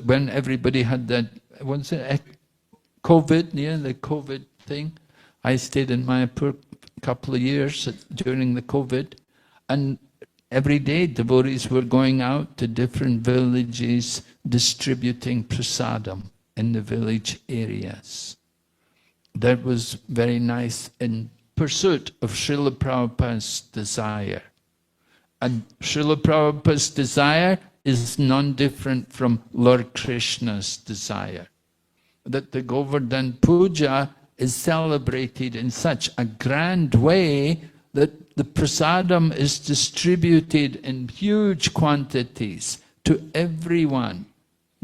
when everybody had that, what's it, COVID, yeah, the COVID thing. I stayed in Mayapur a couple of years during the COVID, and every day devotees were going out to different villages distributing prasadam in the village areas. That was very nice in pursuit of Srila Prabhupada's desire. And Srila Prabhupada's desire is non-different from Lord Krishna's desire. That the Govardhan Puja is celebrated in such a grand way that the prasadam is distributed in huge quantities to everyone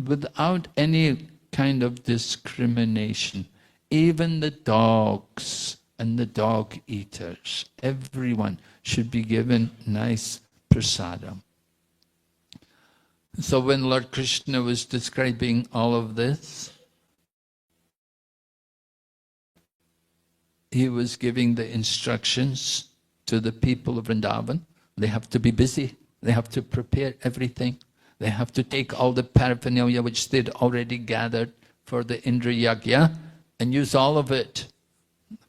without any kind of discrimination. Even the dogs and the dog eaters, everyone should be given nice prasadam. So when Lord Krishna was describing all of this, he was giving the instructions to the people of Vrindavan. They have to be busy. They have to prepare everything. They have to take all the paraphernalia which they'd already gathered for the Indra Yagya and use all of it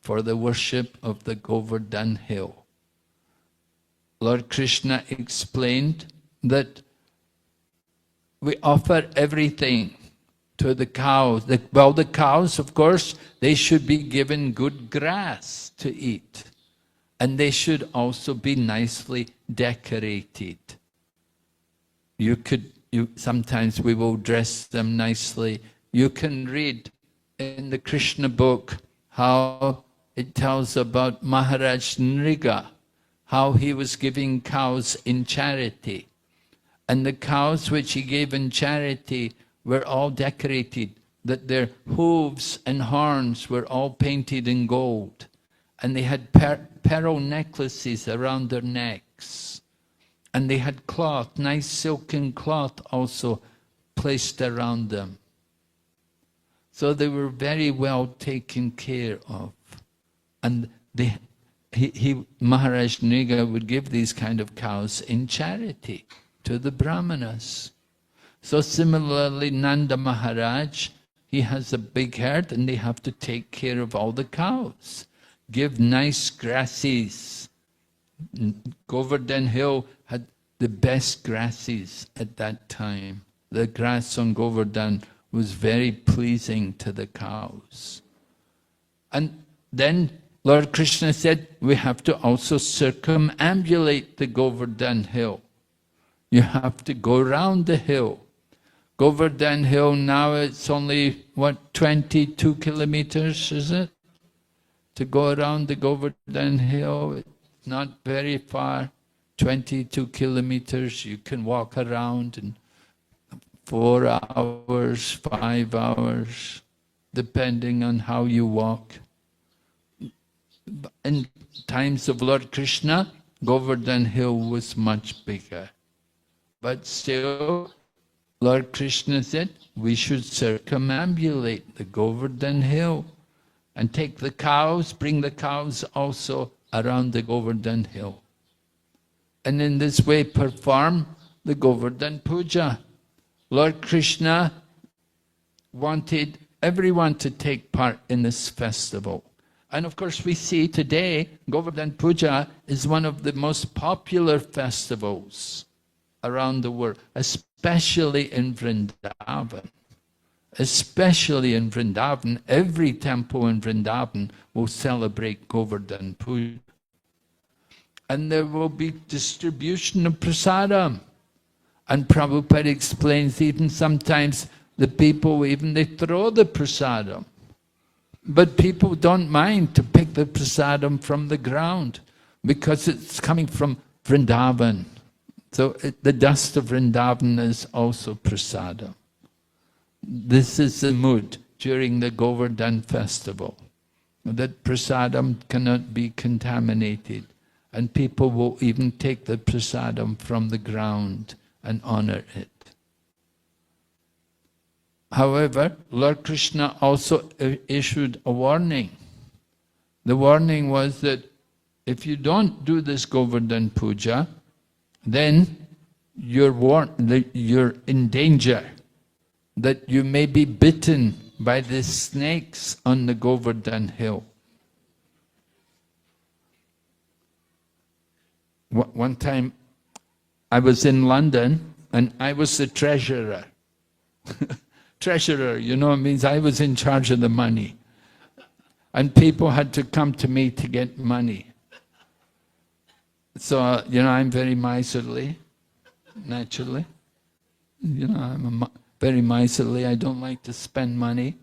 for the worship of the Govardhan hill. Lord Krishna explained that we offer everything to the cows. Well, the cows, of course, they should be given good grass to eat. And they should also be nicely decorated. Sometimes we will dress them nicely. You can read in the Krishna book how it tells about Maharaj Nriga, how he was giving cows in charity. And the cows which he gave in charity were all decorated, that their hooves and horns were all painted in gold. And they had pearl necklaces around their necks. And they had cloth, nice silken cloth also placed around them. So they were very well taken care of. And Maharaj Nriga would give these kind of cows in charity to the Brahmanas. So similarly, Nanda Maharaj, he has a big herd and they have to take care of all the cows. Give nice grasses. Govardhan Hill had the best grasses at that time. The grass on Govardhan was very pleasing to the cows. And then Lord Krishna said, we have to also circumambulate the Govardhan Hill. You have to go around the hill. Govardhan Hill now, it's only, 22 kilometers, is it? To go around the Govardhan Hill, it's not very far, 22 kilometers. You can walk around in 4 hours, 5 hours, depending on how you walk. In times of Lord Krishna, Govardhan Hill was much bigger. But still, Lord Krishna said, we should circumambulate the Govardhan Hill and take the cows, bring the cows also around the Govardhan Hill. And in this way perform the Govardhan Puja. Lord Krishna wanted everyone to take part in this festival. And of course we see today, Govardhan Puja is one of the most popular festivals around the world, especially in Vrindavan. Especially in Vrindavan, every temple in Vrindavan will celebrate Govardhan Puja. And there will be distribution of prasadam. And Prabhupada explains even sometimes the people, they throw the prasadam. But people don't mind to pick the prasadam from the ground because it's coming from Vrindavan. So the dust of Vrindavan is also prasadam. This is the mood during the Govardhan festival, that prasadam cannot be contaminated, and people will even take the prasadam from the ground and honor it. However, Lord Krishna also issued a warning. The warning was that if you don't do this Govardhan Puja, then you're in danger that you may be bitten by the snakes on the Govardhan Hill. One time I was in London and I was the treasurer. Treasurer, it means I was in charge of the money. And people had to come to me to get money. So, I'm very miserly, naturally. I'm very miserly, I don't like to spend money.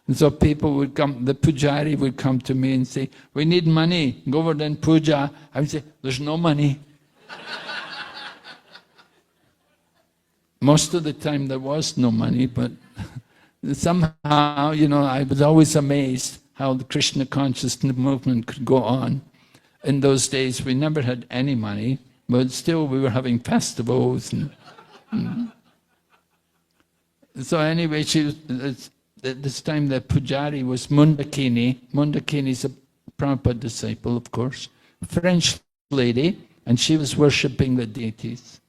And so people would come, the pujari would come to me and say, we need money, Govardhan Puja. I would say, there's no money. Most of the time there was no money, but somehow, I was always amazed how the Krishna consciousness movement could go on. In those days, we never had any money, but still we were having festivals. So anyway, at this time the pujari was Mundakini. Mundakini is a Prabhupada disciple, of course, French lady, and she was worshipping the deities.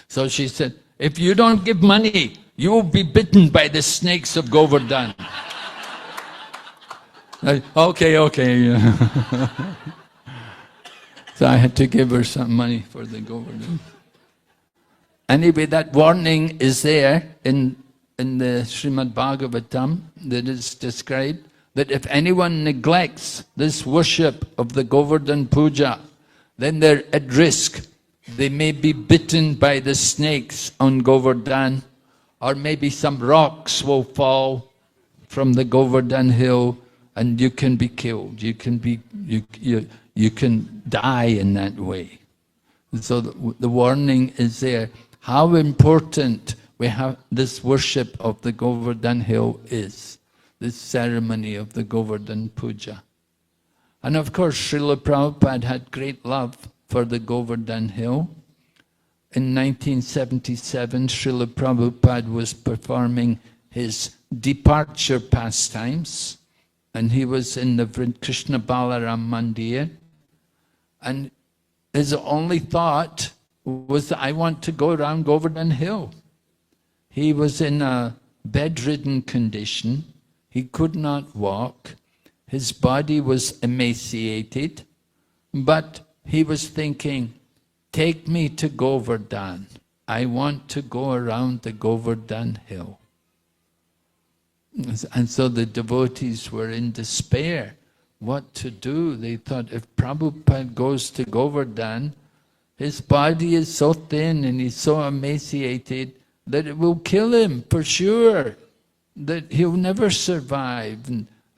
So she said, if you don't give money, you will be bitten by the snakes of Govardhan. Okay. So I had to give her some money for the Govardhan. Anyway, that warning is there in the Srimad Bhagavatam that is described, that if anyone neglects this worship of the Govardhan Puja, then they're at risk. They may be bitten by the snakes on Govardhan, or maybe some rocks will fall from the Govardhan hill and you can be killed. You can die in that way. So the warning is there. How important we have this worship of the Govardhan hill is, this ceremony of the Govardhan Puja. And of course, Srila Prabhupada had great love for the Govardhan hill. In 1977, Srila Prabhupada was performing his departure pastimes, and he was in the Krishna Balaram Mandir, and his only thought was that I want to go around Govardhan hill. He was in a bedridden condition. He could not walk. His body was emaciated, but he was thinking, take me to Govardhan. I want to go around the Govardhan hill. And so the devotees were in despair. What to do? They thought, if Prabhupada goes to Govardhan, his body is so thin and he's so emaciated that it will kill him for sure, that he'll never survive.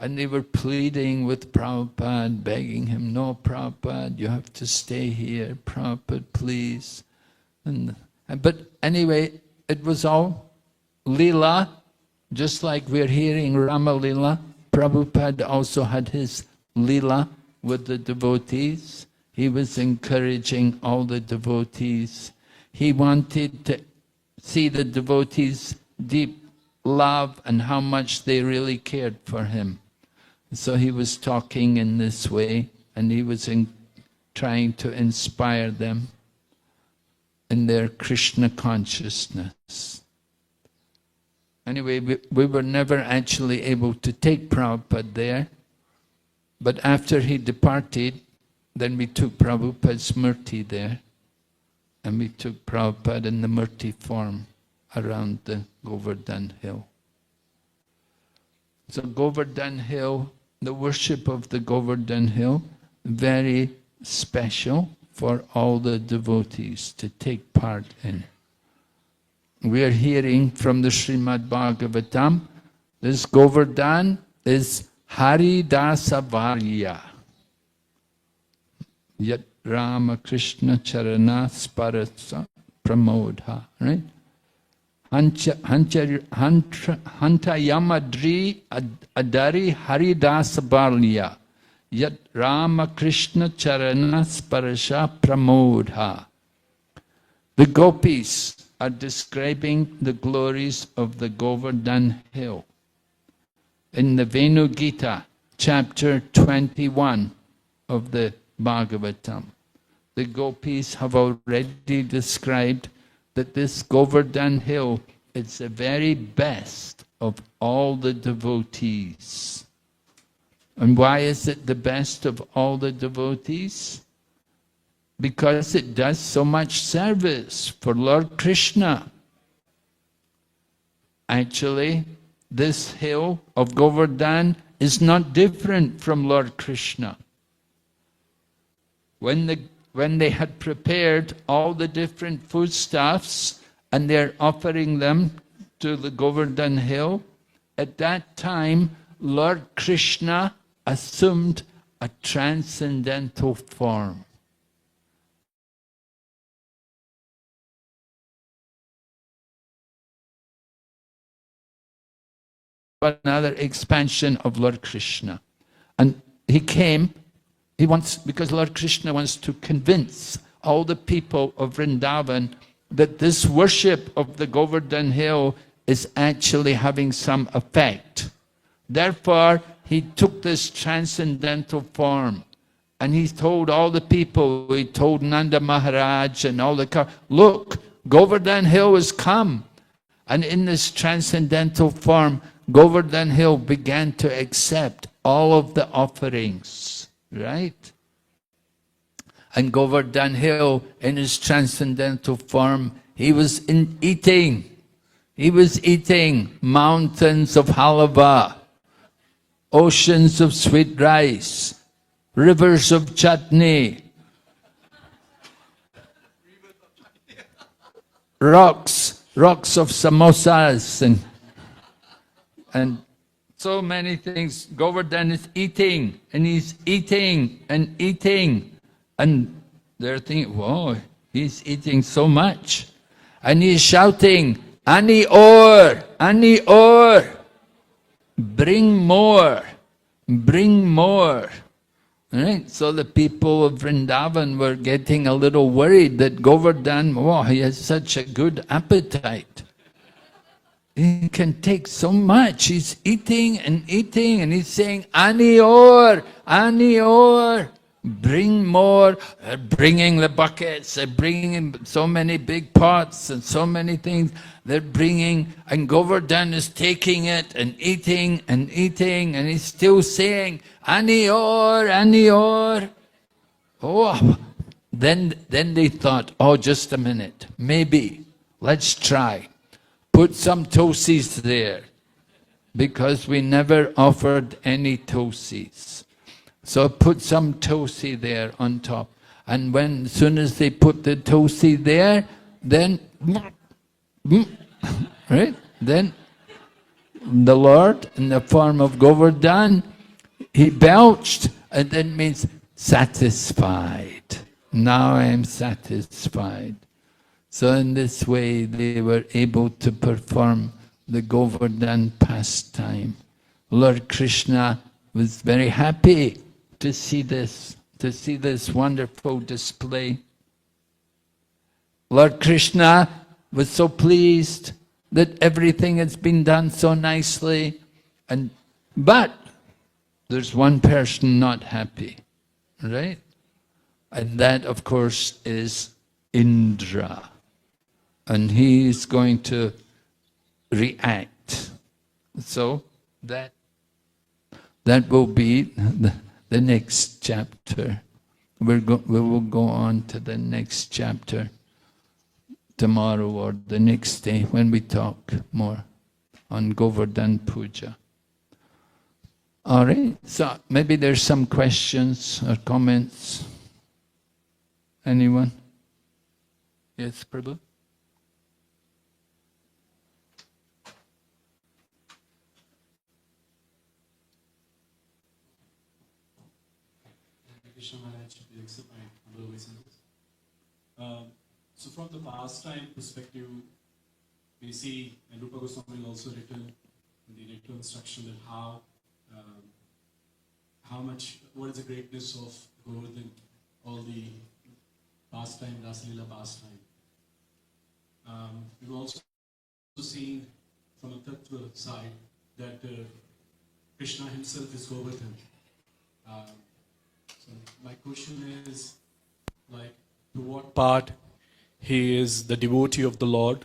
And they were pleading with Prabhupada, begging him, no, Prabhupada, you have to stay here. Prabhupada, please. But anyway, it was all Lila, just like we're hearing Rama Lila. Prabhupada also had his Lila with the devotees. He was encouraging all the devotees. He wanted to see the devotees' deep love and how much they really cared for him. So he was talking in this way, and he was trying to inspire them in their Krishna consciousness. Anyway, we were never actually able to take Prabhupada there, but after he departed, then we took Prabhupada's murti there, and we took Prabhupada in the murti form around the Govardhan hill. So Govardhan hill, the worship of the Govardhan hill, very special for all the devotees to take part in. We are hearing from the Srimad Bhagavatam, this Govardhan is Haridasa Varya. Yat Rama Krishna Charana Sparasa Pramodha, right? Hanta Yamadri Adari Haridasa Varya. Yat Rama Krishna Charana Sparasha Pramodha. The gopis are describing the glories of the Govardhan hill. In the Venu Gita, chapter 21 of the Bhagavatam, the gopis have already described that this Govardhan hill is the very best of all the devotees. And why is it the best of all the devotees? Because it does so much service for Lord Krishna. Actually, this hill of Govardhan is not different from Lord Krishna. When they had prepared all the different foodstuffs and they're offering them to the Govardhan hill, at that time Lord Krishna assumed a transcendental form. another expansion of Lord Krishna. And he came, because Lord Krishna wants to convince all the people of Vrindavan that this worship of the Govardhan hill is actually having some effect. Therefore, he took this transcendental form. And he told all the people, he told Nanda Maharaj and all look, Govardhan hill has come. And in this transcendental form, Govardhan hill began to accept all of the offerings, right? And Govardhan hill, in his transcendental form, he was eating. He was eating mountains of halava, oceans of sweet rice, rivers of chutney, rocks of samosas, and so many things. Govardhan is eating, and he's eating and eating. And they're thinking, whoa, he's eating so much. And he's shouting, Ani or, bring more, bring more. Right? So the people of Vrindavan were getting a little worried that Govardhan, wow, he has such a good appetite. He can take so much. He's eating, and he's saying, Ani or, bring more. They're bringing the buckets, they're bringing so many big pots and so many things. They're bringing, and Govardhan is taking it and eating, and he's still saying, Ani or. Oh, then they thought, oh, just a minute, maybe, let's try. Put some tulsis there, because we never offered any tulsis. So put some tulsi there on top. And as soon as they put the tulsi there, then, right? Then the Lord, in the form of Govardhan, he belched, and that means satisfied. Now I am satisfied. So in this way, they were able to perform the Govardhan pastime. Lord Krishna was very happy to see this wonderful display. Lord Krishna was so pleased that everything has been done so nicely, but there's one person not happy, right? And that, of course, is Indra. And he is going to react. So that will be the next chapter. We will go on to the next chapter tomorrow or the next day when we talk more on Govardhan Puja. All right, so maybe there's some questions or comments. Anyone? Yes, Prabhu? Krishna Maharaj, you accept my humble obeisances. So from the pastime perspective, we see, and Rupa Goswami will also written in the Nectar instruction that what is the greatness of Govardhan, all the pastime, Rasa Lila pastime. We've also seen from a Tattva side that Krishna himself is Govardhan. So my question is, to what part he is the devotee of the Lord,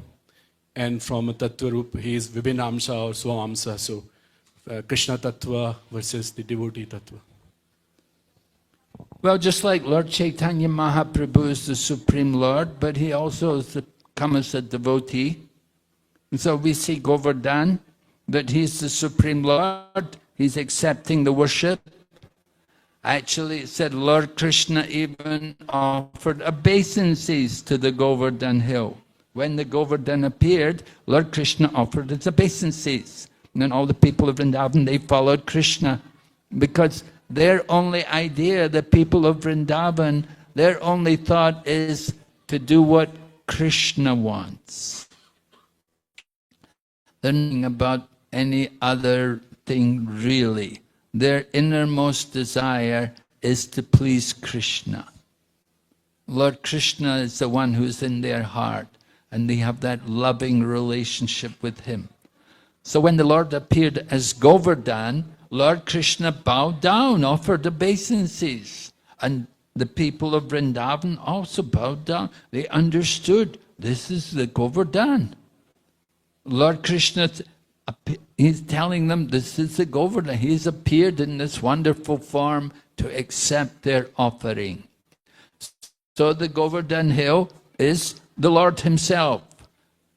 and from a Tattva Rup, he is Vibhinamsa or Swamamsa. So Krishna Tattva versus the devotee Tattva. Well, just like Lord Chaitanya Mahaprabhu is the Supreme Lord, but he also is come as a devotee. And so we see Govardhan, that he's the Supreme Lord, he's accepting the worship. Actually, it said Lord Krishna even offered obeisances to the Govardhan hill. When the Govardhan appeared, Lord Krishna offered its obeisances. And then all the people of Vrindavan, they followed Krishna. Because their only idea, the people of Vrindavan, their only thought is to do what Krishna wants. They're thinking about any other thing really. Their innermost desire is to please Krishna. Lord Krishna is the one who's in their heart, and they have that loving relationship with him. So when the Lord appeared as Govardhan, Lord Krishna bowed down, offered obeisances, and the people of Vrindavan also bowed down. They understood, this is the Govardhan. Lord Krishna, he's telling them, this is the Govardhan. He's appeared in this wonderful form to accept their offering. So the Govardhan hill is the Lord himself.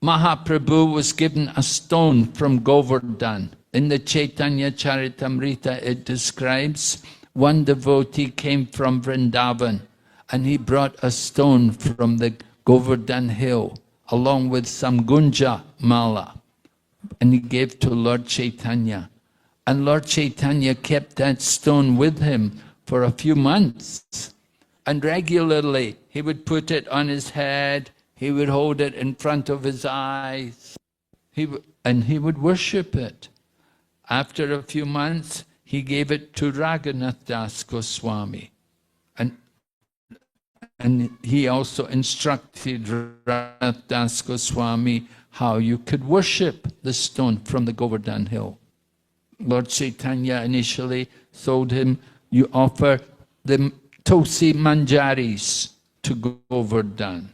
Mahaprabhu was given a stone from Govardhan. In the Chaitanya Charitamrita it describes, one devotee came from Vrindavan and he brought a stone from the Govardhan hill along with some gunja mala, and he gave to Lord Chaitanya. And Lord Chaitanya kept that stone with him for a few months. And regularly he would put it on his head, he would hold it in front of his eyes, and he would worship it. After a few months, he gave it to Raghunath Das Goswami. And he also instructed Raghunath Das Goswami how you could worship the stone from the Govardhan hill. Lord Chaitanya initially told him, you offer the Tulsi Manjaris to Govardhan,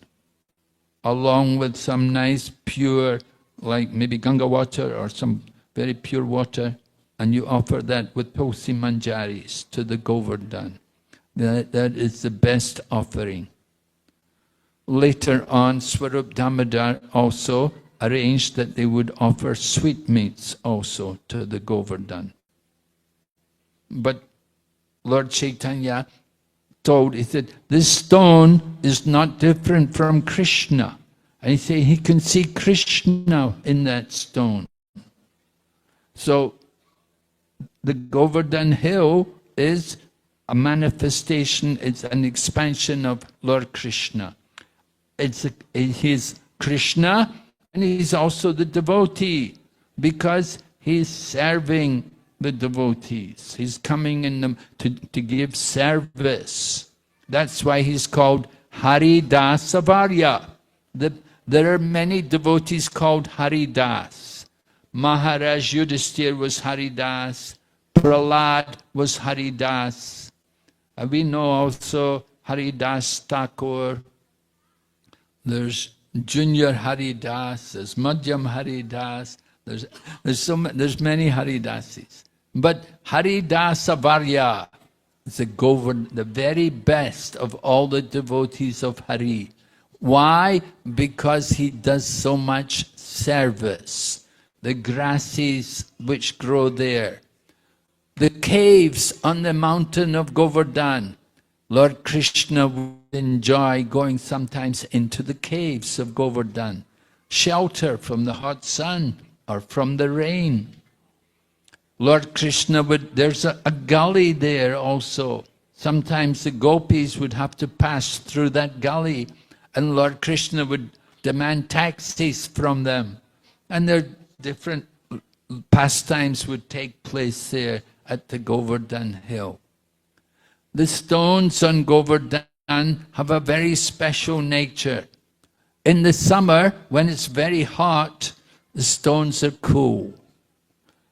along with some nice pure, like maybe Ganga water or some very pure water, and you offer that with Tulsi Manjaris to the Govardhan. That is the best offering. Later on, Swarup Damodar also arranged that they would offer sweetmeats also to the Govardhan. But Lord Chaitanya he said, this stone is not different from Krishna. And he said he can see Krishna in that stone. So the Govardhan hill is a manifestation, it's an expansion of Lord Krishna. He's Krishna and he's also the devotee because he's serving the devotees. He's coming in them to give service. That's why he's called Haridasa Varya. There are many devotees called Haridas. Maharaj Yudhisthira was Haridas. Prahlad was Haridas. We know also Haridas Thakur. There's Junior Haridas. There's Madhyam Haridas. There's many Haridasis. But Haridasa Varya is the very best of all the devotees of Hari. Why? Because he does so much service. The grasses which grow there, the caves on the mountain of Govardhan. Lord Krishna would enjoy going sometimes into the caves of Govardhan, shelter from the hot sun or from the rain. Lord Krishna there's a gully there also. Sometimes the gopis would have to pass through that gully, and Lord Krishna would demand taxis from them. And their different pastimes would take place there at the Govardhan hill. The stones on Govardhan have a very special nature. In the summer, when it's very hot, the stones are cool.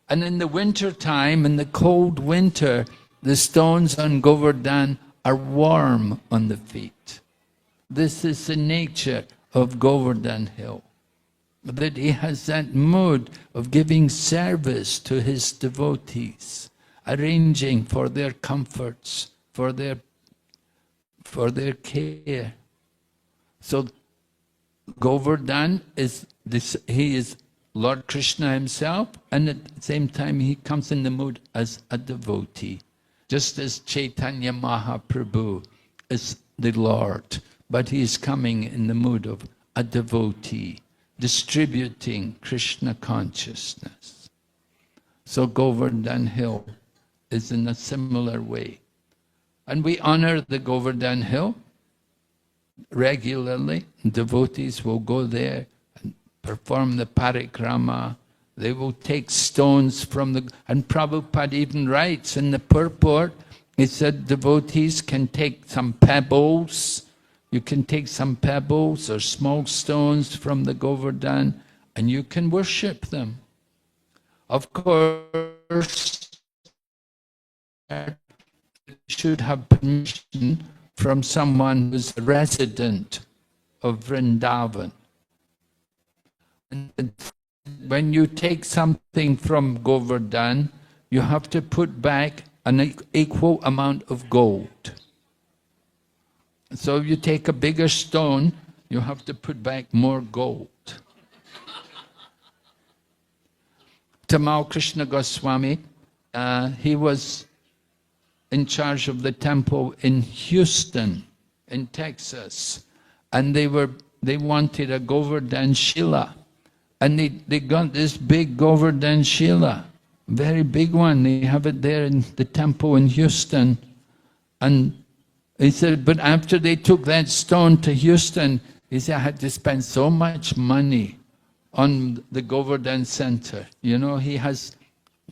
And in the winter time, in the cold winter, the stones on Govardhan are warm on the feet. This is the nature of Govardhan hill. That he has that mood of giving service to his devotees, arranging for their comforts, for their care. So Govardhan he is Lord Krishna himself, and at the same time he comes in the mood as a devotee. Just as Chaitanya Mahaprabhu is the Lord, but he is coming in the mood of a devotee, distributing Krishna consciousness. So Govardhan hill is in a similar way. And we honor the Govardhan hill regularly. Devotees will go there and perform the parikrama. They will take stones from the... And Prabhupada even writes in the purport, he said devotees can take some pebbles, you can take some pebbles or small stones from the Govardhan and you can worship them. Of course, you should have permission from someone who's a resident of Vrindavan. And when you take something from Govardhan, you have to put back an equal amount of gold. So if you take a bigger stone, you have to put back more gold. Tamal Krishna Goswami, he was in charge of the temple in Houston, in Texas, and they wanted a Govardhan Shila, and they got this big Govardhan Shila, very big one. They have it there in the temple in Houston, and he said, but after they took that stone to Houston, he said, I had to spend so much money on the Govardhan Center. You know,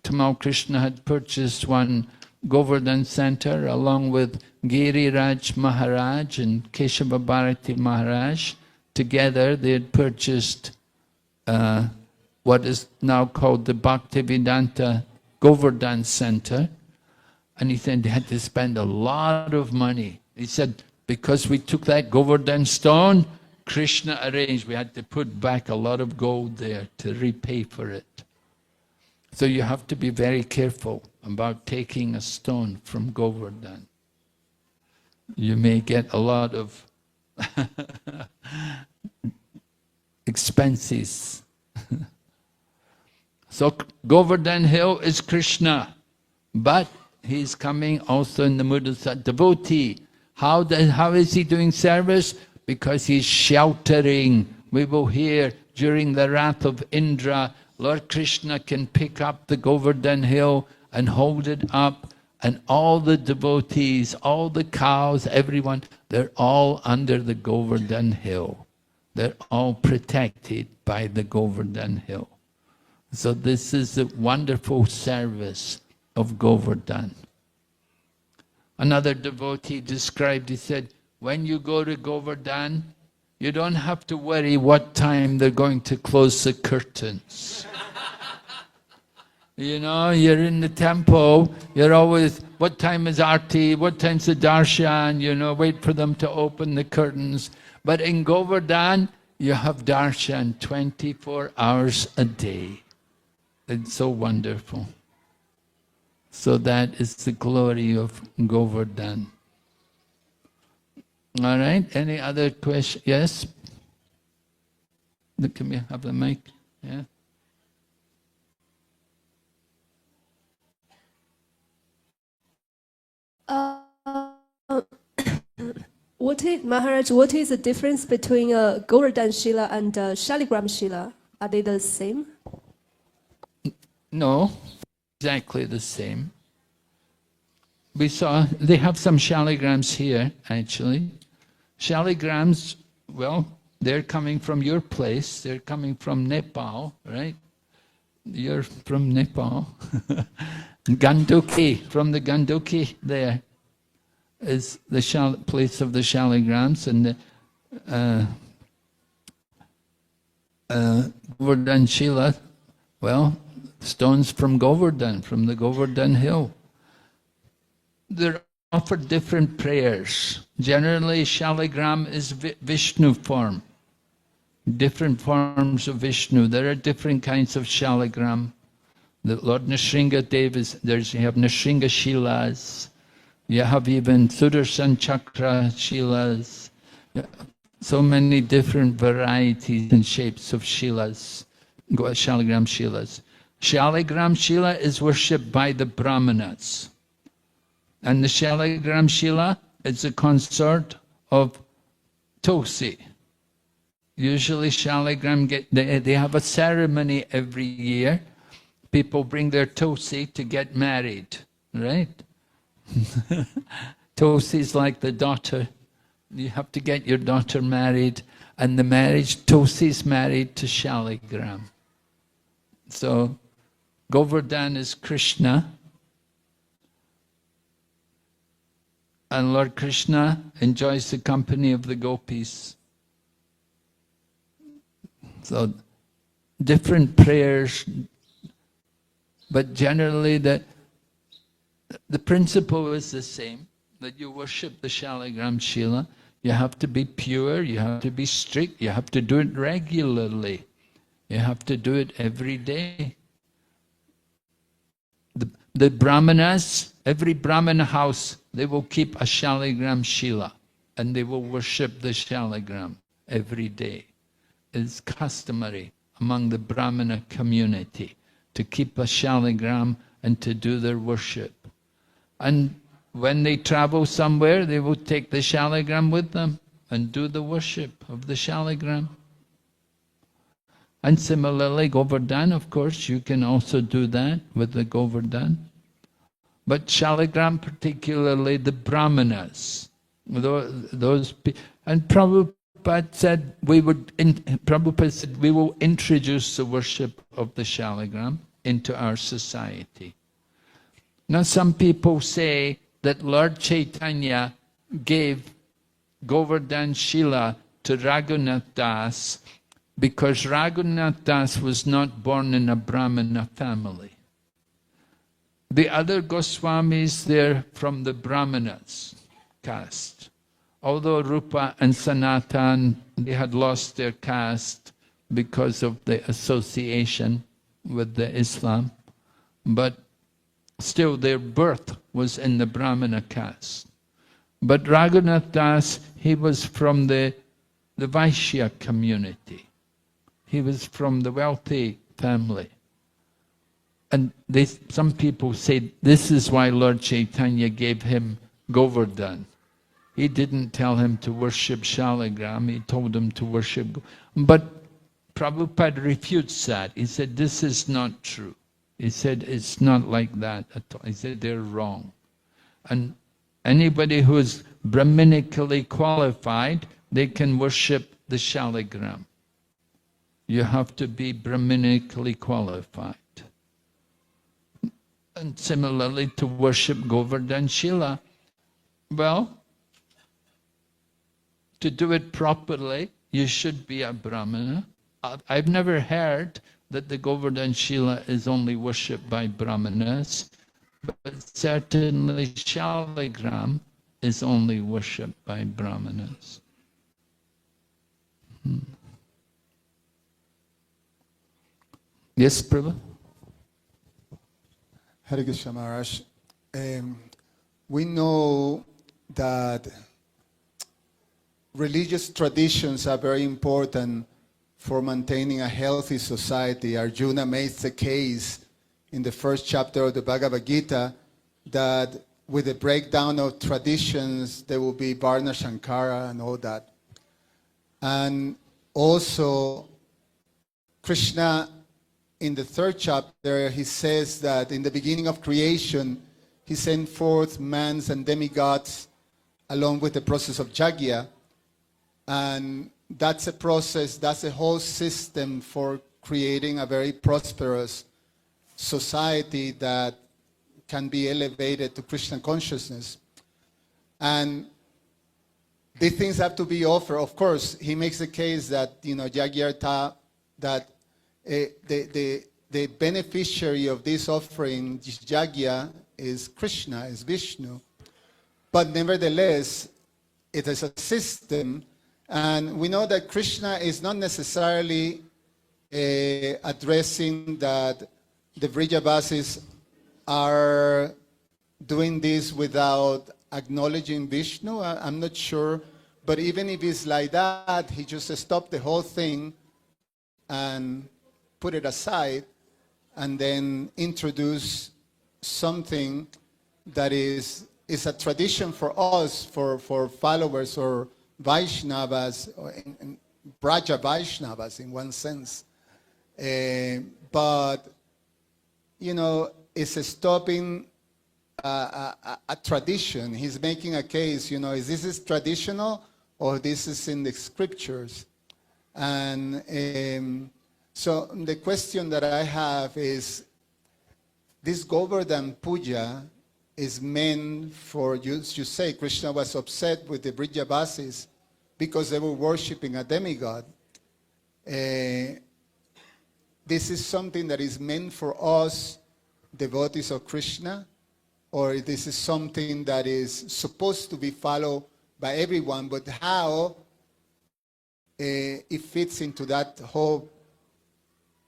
Tamal Krishna had purchased one Govardhan Center along with Giriraj Maharaj and Keshava Bharati Maharaj. Together they had purchased what is now called the Bhaktivedanta Govardhan Center. And he said they had to spend a lot of money. He said, because we took that Govardhan stone, Krishna arranged, we had to put back a lot of gold there to repay for it. So you have to be very careful about taking a stone from Govardhan. You may get a lot of expenses. So Govardhan Hill is Krishna, but he's coming also in the mood of a devotee. How is he doing service? Because he's sheltering. We will hear during the wrath of Indra, Lord Krishna can pick up the Govardhan Hill and hold it up, and all the devotees, all the cows, everyone, they're all under the Govardhan Hill. They're all protected by the Govardhan Hill. So this is a wonderful service of Govardhan. Another devotee described, he said, when you go to Govardhan, you don't have to worry what time they're going to close the curtains. You know, you're in the temple, you're always, what time is Arti, what time's the Darshan, you know, wait for them to open the curtains. But in Govardhan, you have Darshan 24 hours a day. It's so wonderful. So that is the glory of Govardhan. All right, any other question? Yes? Can we have the mic? Yeah. Maharaj, what is the difference between Govardhan Shila and Shaligram Shila? Are they the same? No, exactly the same. We saw, they have some shaligrams here, actually. Shaligrams, well, they're coming from your place, they're coming from Nepal, right? You're from Nepal. Ganduki, from the Ganduki there is the place of the shaligrams, and the Govardhan Shila, well, stones from Govardhan, from the Govardhan Hill. They're offered different prayers. Generally, shaligram is Vishnu form. Different forms of Vishnu. There are different kinds of shaligram. The Lord Nrsimha Dev you have Nrsimha Shilas. You have even Sudarshan Chakra Shilas. So many different varieties and shapes of Shilas, shaligram Shilas. Shaligram Shila is worshipped by the Brahmanas. And the Shaligram Shila is a consort of Tulsi. Usually Shaligram, they have a ceremony every year. People bring their Tulsi to get married, right? Tulsi is like the daughter. You have to get your daughter married, and the marriage, Tulsi is married to Shaligram. So Govardhan is Krishna, and Lord Krishna enjoys the company of the gopis. So different prayers, but generally the principle is the same, that you worship the Shaligram Shila. You have to be pure, you have to be strict, you have to do it regularly. You have to do it every day. The Brahmanas, every Brahmana house, they will keep a Shaligram Shila and they will worship the Shaligram every day. It's customary among the Brahmana community to keep a Shaligram and to do their worship. And when they travel somewhere, they will take the Shaligram with them and do the worship of the Shaligram. And similarly, Govardhan, of course, you can also do that with the Govardhan. But Shaligram, particularly the Brahmanas, those and Prabhupada said we will introduce the worship of the Shaligram into our society. Now some people say that Lord Chaitanya gave Govardhan Shila to Raghunath Das because Raghunath Das was not born in a Brahmana family. The other Goswamis, they're from the Brahmanas caste. Although Rupa and Sanatan, they had lost their caste because of the association with the Islam, but still their birth was in the Brahmana caste. But Raghunath Das, he was from the Vaishya community. He was from the wealthy family. And some people say this is why Lord Chaitanya gave him Govardhan. He didn't tell him to worship Shaligram, he told him to worship. But Prabhupada refutes that. He said, this is not true. He said, it's not like that at all. He said, they're wrong. And anybody who is Brahminically qualified, they can worship the Shaligram. You have to be Brahminically qualified. And similarly, to worship Govardhan Shila, well, to do it properly, you should be a Brahmana. I've never heard that the Govardhan Shila is only worshipped by Brahmanas, but certainly Shaligram is only worshipped by Brahmanas. Yes, Prabhu? Hare Krishna Maharaj. We know that religious traditions are very important for maintaining a healthy society. Arjuna made the case in the first chapter of the Bhagavad Gita that with the breakdown of traditions, there will be Varna Shankara and all that. And also, Krishna, in the third chapter, he says that in the beginning of creation, he sent forth mans and demigods along with the process of Yajna. And that's a process, that's a whole system for creating a very prosperous society that can be elevated to Krishna consciousness. And these things have to be offered. Of course, he makes the case that, Yagyartha, that the beneficiary of this offering, this Yajna, is Krishna, is Vishnu. But nevertheless, it is a system. And we know that Krishna is not necessarily addressing that the Vrajavasis are doing this without acknowledging Vishnu. I'm not sure. But even if it's like that, he just stopped the whole thing and put it aside and then introduce something that is a tradition for us, for followers or Vaishnavas, or Braja Vaishnavas in one sense. But, it's stopping a tradition. He's making a case, is this traditional or this is in the scriptures? And So the question that I have is, this Govardhan Puja is meant for, you say Krishna was upset with the Brijavasis because they were worshipping a demigod. This is something that is meant for us, devotees of Krishna, or this is something that is supposed to be followed by everyone, but how it fits into that whole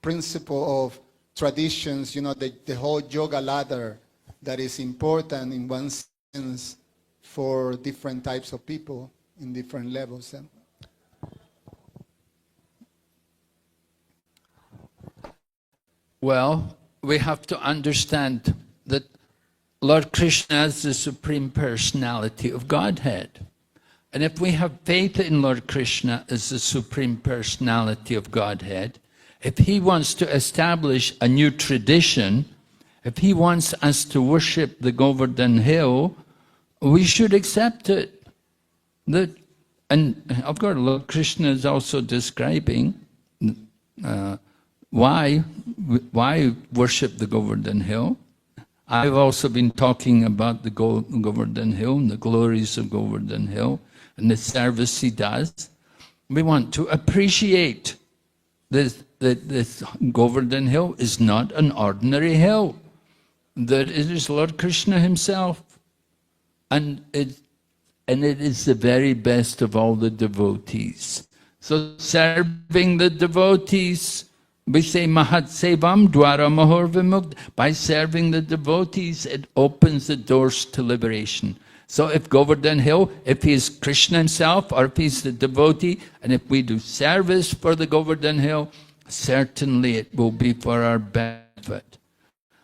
principle of traditions, you know, the whole yoga ladder that is important in one sense for different types of people in different levels. Well, we have to understand that Lord Krishna is the Supreme Personality of Godhead. And if we have faith in Lord Krishna as the Supreme Personality of Godhead, if he wants to establish a new tradition, if he wants us to worship the Govardhan Hill, we should accept it. And of course, Lord Krishna is also describing why worship the Govardhan Hill. I've also been talking about the Govardhan Hill and the glories of Govardhan Hill and the service he does. We want to appreciate this, that this Govardhan Hill is not an ordinary hill, that it is Lord Krishna himself. And it is the very best of all the devotees. So serving the devotees, we say Mahat Sevam Dwara Mahor Vimukta. By serving the devotees, it opens the doors to liberation. So if Govardhan Hill, if he is Krishna himself, or if he's the devotee, and if we do service for the Govardhan Hill, certainly it will be for our benefit.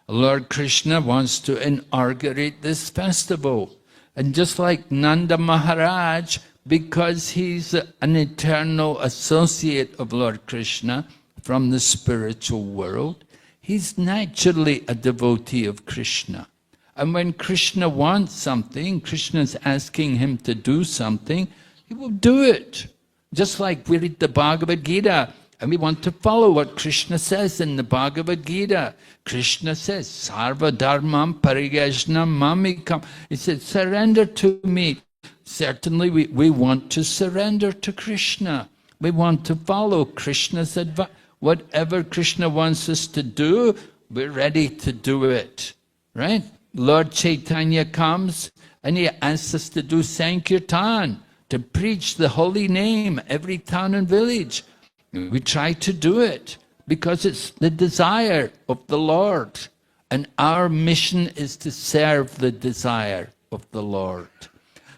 Lord Krishna wants to inaugurate this festival. And just like Nanda Maharaj, because he's an eternal associate of Lord Krishna from the spiritual world, he's naturally a devotee of Krishna. And when Krishna wants something, Krishna's asking him to do something, he will do it. Just like we read the Bhagavad Gita, and we want to follow what Krishna says in the Bhagavad Gita. Krishna says, Sarva Dharmam Parigajnam Mamikam. He said, surrender to me. Certainly we want to surrender to Krishna. We want to follow Krishna's advice. Whatever Krishna wants us to do, we're ready to do it. Right? Lord Chaitanya comes and he asks us to do Sankirtan, to preach the holy name every town and village. We try to do it because it's the desire of the Lord. And our mission is to serve the desire of the Lord.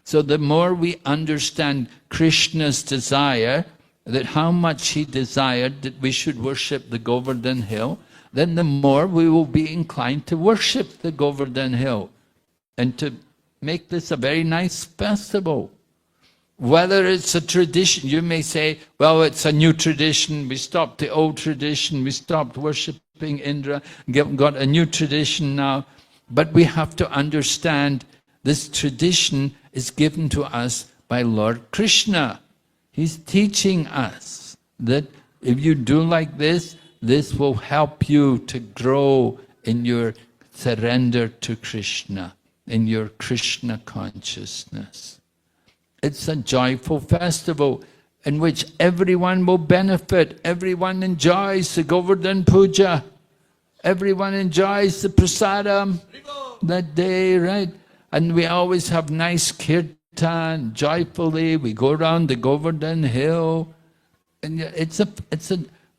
So the more we understand Krishna's desire, that how much he desired that we should worship the Govardhan Hill, then the more we will be inclined to worship the Govardhan Hill and to make this a very nice festival. Whether it's a tradition, you may say, well, it's a new tradition, we stopped the old tradition, we stopped worshipping Indra, got a new tradition now. But we have to understand this tradition is given to us by Lord Krishna. He's teaching us that if you do like this, this will help you to grow in your surrender to Krishna, in your Krishna consciousness. It's a joyful festival in which everyone will benefit. Everyone enjoys the Govardhan Puja. Everyone enjoys the prasadam that day, right? And we always have nice kirtan, joyfully. We go around the Govardhan Hill. And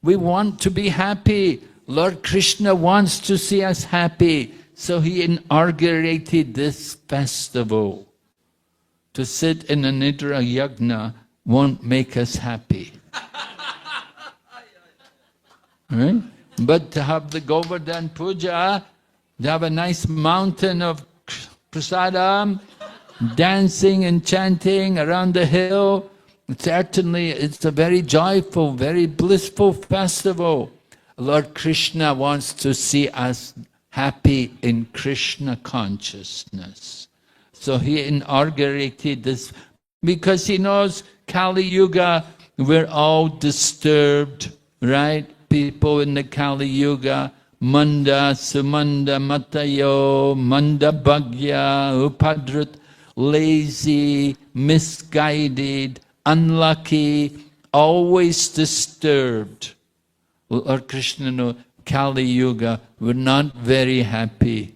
we want to be happy. Lord Krishna wants to see us happy. So he inaugurated this festival. To sit in a Nidra Yagna won't make us happy. Right? But to have the Govardhan Puja, to have a nice mountain of prasadam, dancing and chanting around the hill, certainly it's a very joyful, very blissful festival. Lord Krishna wants to see us happy in Krishna consciousness. So he inaugurated this because he knows Kali Yuga, we're all disturbed, right? people in the Kali Yuga, Manda, Sumanda, Matayo, Manda Bhagya, Upadrit, lazy, misguided, unlucky, always disturbed. Lord Krishna knows Kali Yuga, we're not very happy.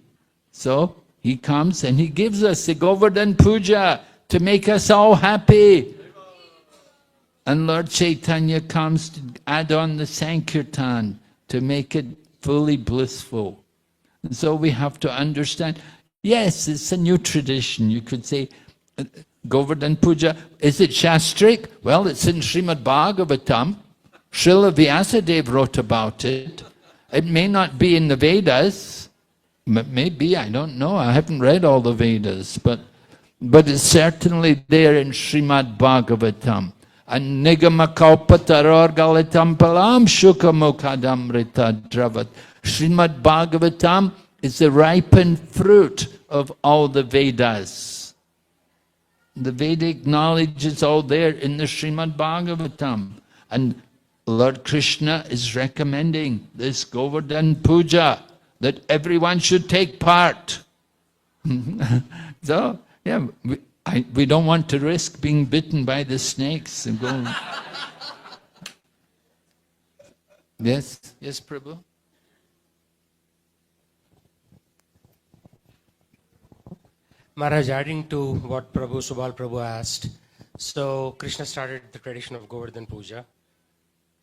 So he comes and he gives us the Govardhan Puja to make us all happy. And Lord Chaitanya comes to add on the Sankirtan to make it fully blissful. And so we have to understand, yes, it's a new tradition. You could say, Govardhan Puja, is it Shastric? Well, it's in Srimad Bhagavatam. Srila Vyasadeva wrote about it. It may not be in the Vedas. Maybe, I don't know. I haven't read all the Vedas. But it's certainly there in Srimad Bhagavatam. And Nigamakalpataror Galitam Palam Shukamukadamrita Dravat. Srimad Bhagavatam is the ripened fruit of all the Vedas. The Vedic knowledge is all there in the Srimad Bhagavatam. And Lord Krishna is recommending this Govardhan Puja, that everyone should take part. So, yeah, we don't want to risk being bitten by the snakes and go. Yes, yes, Prabhu. Maharaj, adding to what Prabhu, Subal Prabhu asked, so Krishna started the tradition of Govardhan Puja.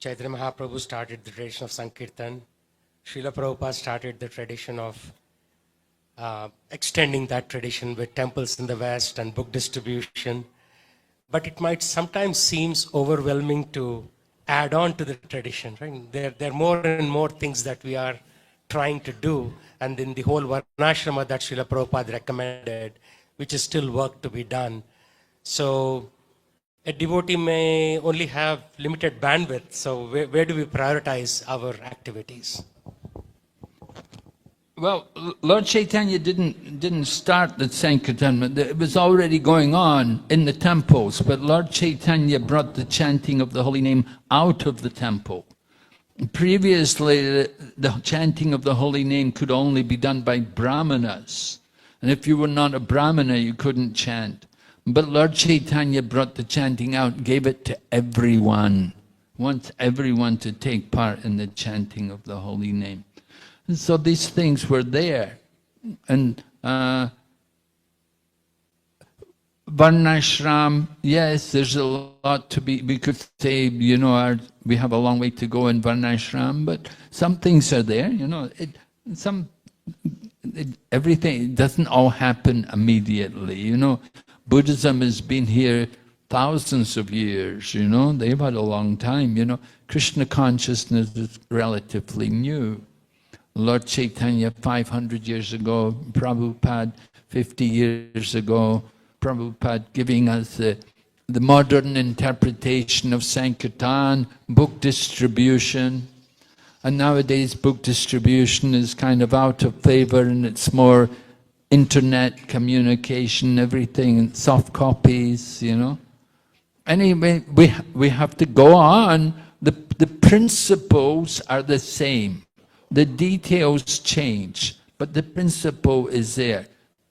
Chaitanya Mahaprabhu started the tradition of Sankirtan. Srila Prabhupada started the tradition of extending that tradition with temples in the West and book distribution. But it might sometimes seems overwhelming to add on to the tradition, right? There are more and more things that we are trying to do, and in the whole Varnashrama that Srila Prabhupada recommended, which is still work to be done. So a devotee may only have limited bandwidth, so where do we prioritize our activities? Well, Lord Chaitanya didn't start the Sankirtan. It was already going on in the temples, but Lord Chaitanya brought the chanting of the holy name out of the temple. Previously, the chanting of the holy name could only be done by brahmanas. And if you were not a brahmana, you couldn't chant. But Lord Chaitanya brought the chanting out, gave it to everyone, wants everyone to take part in the chanting of the holy name. And so these things were there. And Varnashram, yes, there's a lot to be, we could say, you know, we have a long way to go in Varnashram, but some things are there, you know. Everything, it doesn't all happen immediately, you know. Buddhism has been here thousands of years, you know. They've had a long time, you know. Krishna consciousness is relatively new. Lord Chaitanya 500 years ago, Prabhupada 50 years ago, Prabhupada giving us the modern interpretation of Sankirtan, book distribution. And nowadays book distribution is kind of out of favor, and it's more internet communication, everything, soft copies, you know. Anyway, we have to go on. The principles are the same. The details change, but the principle is there,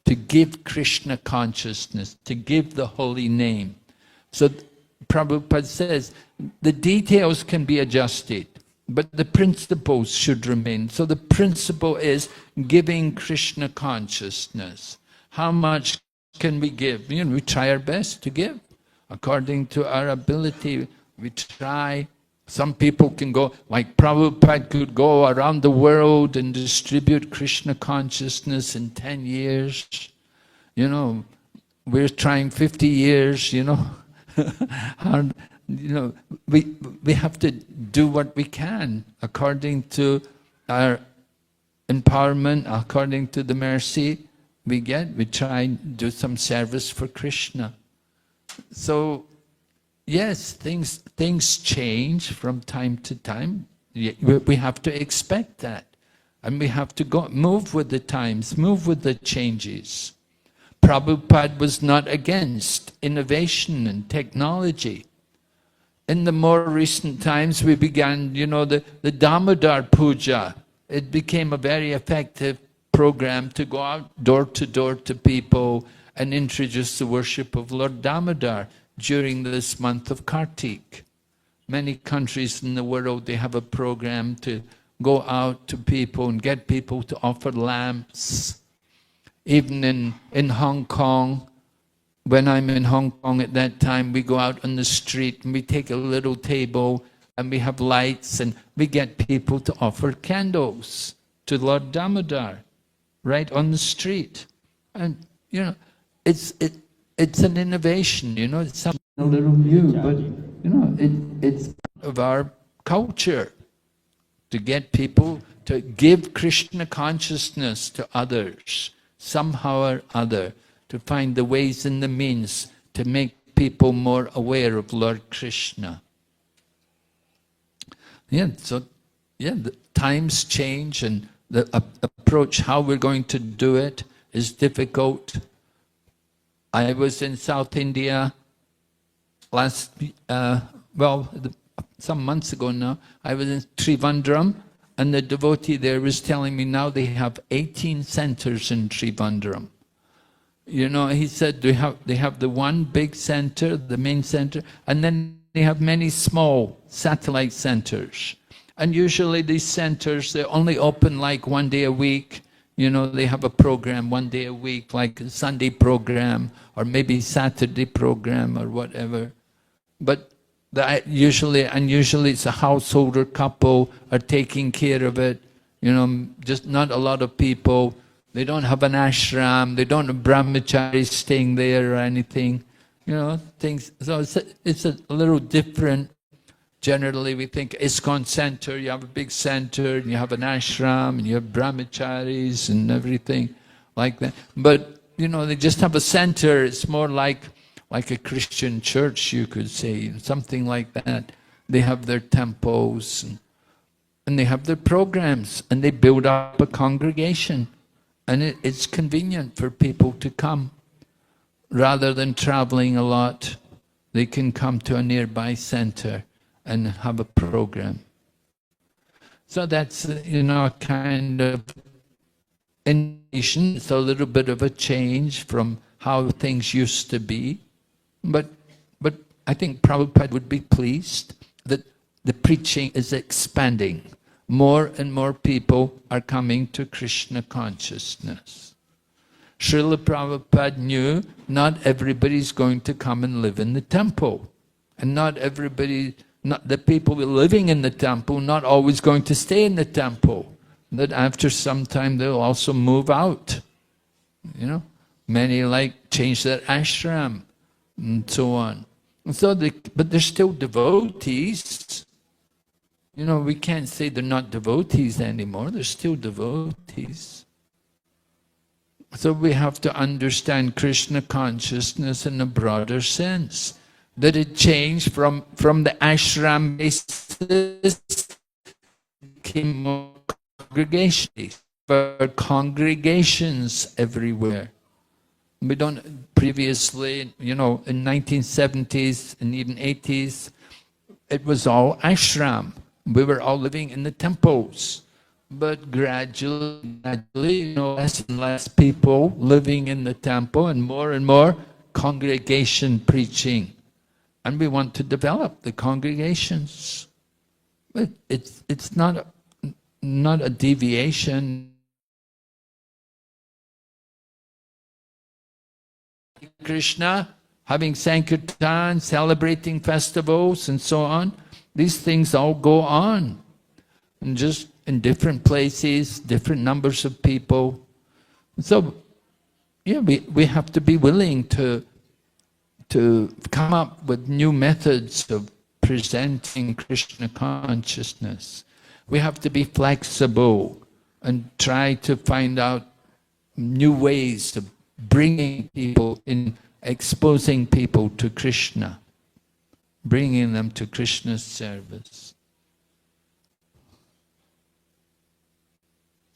to give Krishna consciousness, to give the holy name. So Prabhupada says, the details can be adjusted, but the principles should remain. So the principle is giving Krishna consciousness. How much can we give? You know, we try our best to give. According to our ability, we try. Some people can go, like Prabhupada could go around the world and distribute Krishna consciousness in 10 years. You know, we're trying 50 years, you know. You know, we have to do what we can according to our empowerment, according to the mercy we get. We try and do some service for Krishna. So, yes, things change from time to time. We have to expect that. And we have to move with the times, move with the changes. Prabhupada was not against innovation and technology. in the more recent times, we began, the Damodar Puja. It became a very effective program to go out door to people and introduce the worship of Lord Damodar during this month of Kartik. Many countries in the world, they have a program to go out to people and get people to offer lamps. Even in Hong Kong, when I'm in Hong Kong at that time, we go out on the street and we take a little table and we have lights and we get people to offer candles to Lord Damodar right on the street. And, it's an innovation, it's something a little new, but, it's part of our culture to get people to give Krishna consciousness to others, somehow or other, to find the ways and the means to make people more aware of Lord Krishna. The times change and the approach, how we're going to do it, is difficult. I was in South India some months ago now. I was in Trivandrum, and the devotee there was telling me now they have 18 centers in Trivandrum. He said they have the one big center, the main center, and then they have many small satellite centers. And usually these centers, they only open like one day a week. They have a program one day a week, like a Sunday program, or maybe Saturday program, or whatever. But usually it's a householder couple are taking care of it. Just not a lot of people. They don't have an ashram. They don't have brahmacharis staying there or anything. Things. So it's a little different. Generally, we think ISKCON center, you have a big center, and you have an ashram, and you have brahmacharis and everything like that. But, they just have a center. It's more like a Christian church, you could say, something like that. They have their temples, and they have their programs, and they build up a congregation. And it's convenient for people to come. Rather than traveling a lot, they can come to a nearby center and have a program. So that's, kind of innovation. It's a little bit of a change from how things used to be. But I think Prabhupada would be pleased that the preaching is expanding. More and more people are coming to Krishna consciousness. Srila Prabhupada knew not everybody's going to come and live in the temple. And not the people living in the temple, not always going to stay in the temple. That after some time they'll also move out. Many change their ashram and so on. And so but they're still devotees. We can't say they're not devotees anymore. They're still devotees. So we have to understand Krishna consciousness in a broader sense. That it changed from the ashram basis, became more congregations. There are congregations everywhere. We don't, previously, in 1970s and even 80s, it was all ashram. We were all living in the temples. But gradually, less and less people living in the temple and more congregation preaching. And we want to develop the congregations. But it's not a deviation. Krishna, having Sankirtan, celebrating festivals and so on, these things all go on. And just in different places, different numbers of people. So, we have to be willing to come up with new methods of presenting Krishna consciousness. We have to be flexible and try to find out new ways of bringing people in, exposing people to Krishna, bringing them to Krishna's service.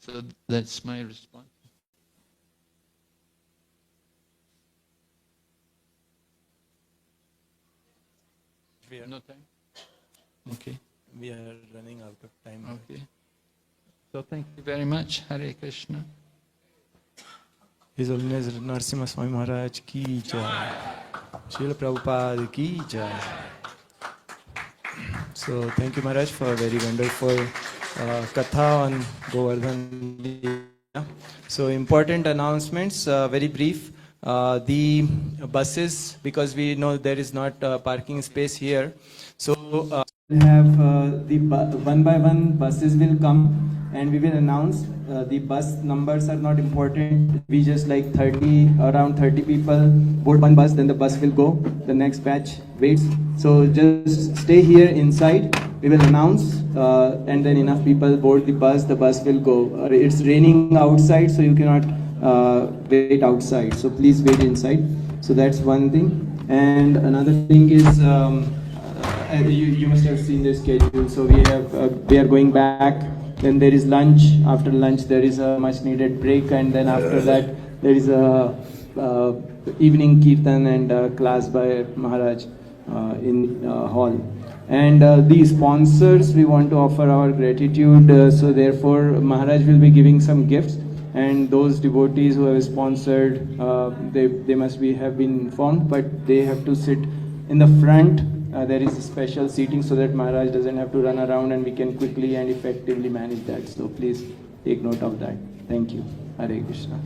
So that's my response. No time? Okay. We are running out of time. Okay. So thank you very much. Hare Krishna. His Holiness Narasimha Swami Maharaj ki jai. Srila Prabhupada ki jai. So thank you Maharaj for a very wonderful katha on Govardhan Lila. So important announcements, very brief. The buses, because we know there is not parking space here. So we'll have one by one buses will come and we will announce. The bus numbers are not important. We just like around 30 people board one bus, then the bus will go. The next batch waits. So just stay here inside. We will announce and then enough people board the bus will go. It's raining outside, so you cannot wait outside. So please wait inside. So that's one thing. And another thing is, you must have seen the schedule. So we are going back. Then there is lunch. After lunch, there is a much needed break, and then after that, there is a evening kirtan and class by Maharaj in hall. And the sponsors, we want to offer our gratitude. So therefore, Maharaj will be giving some gifts, and those devotees who have sponsored, they must have been informed, but they have to sit in the front. There is a special seating so that Maharaj doesn't have to run around, and we can quickly and effectively manage that. So please take note of that. Thank you. Hare Krishna.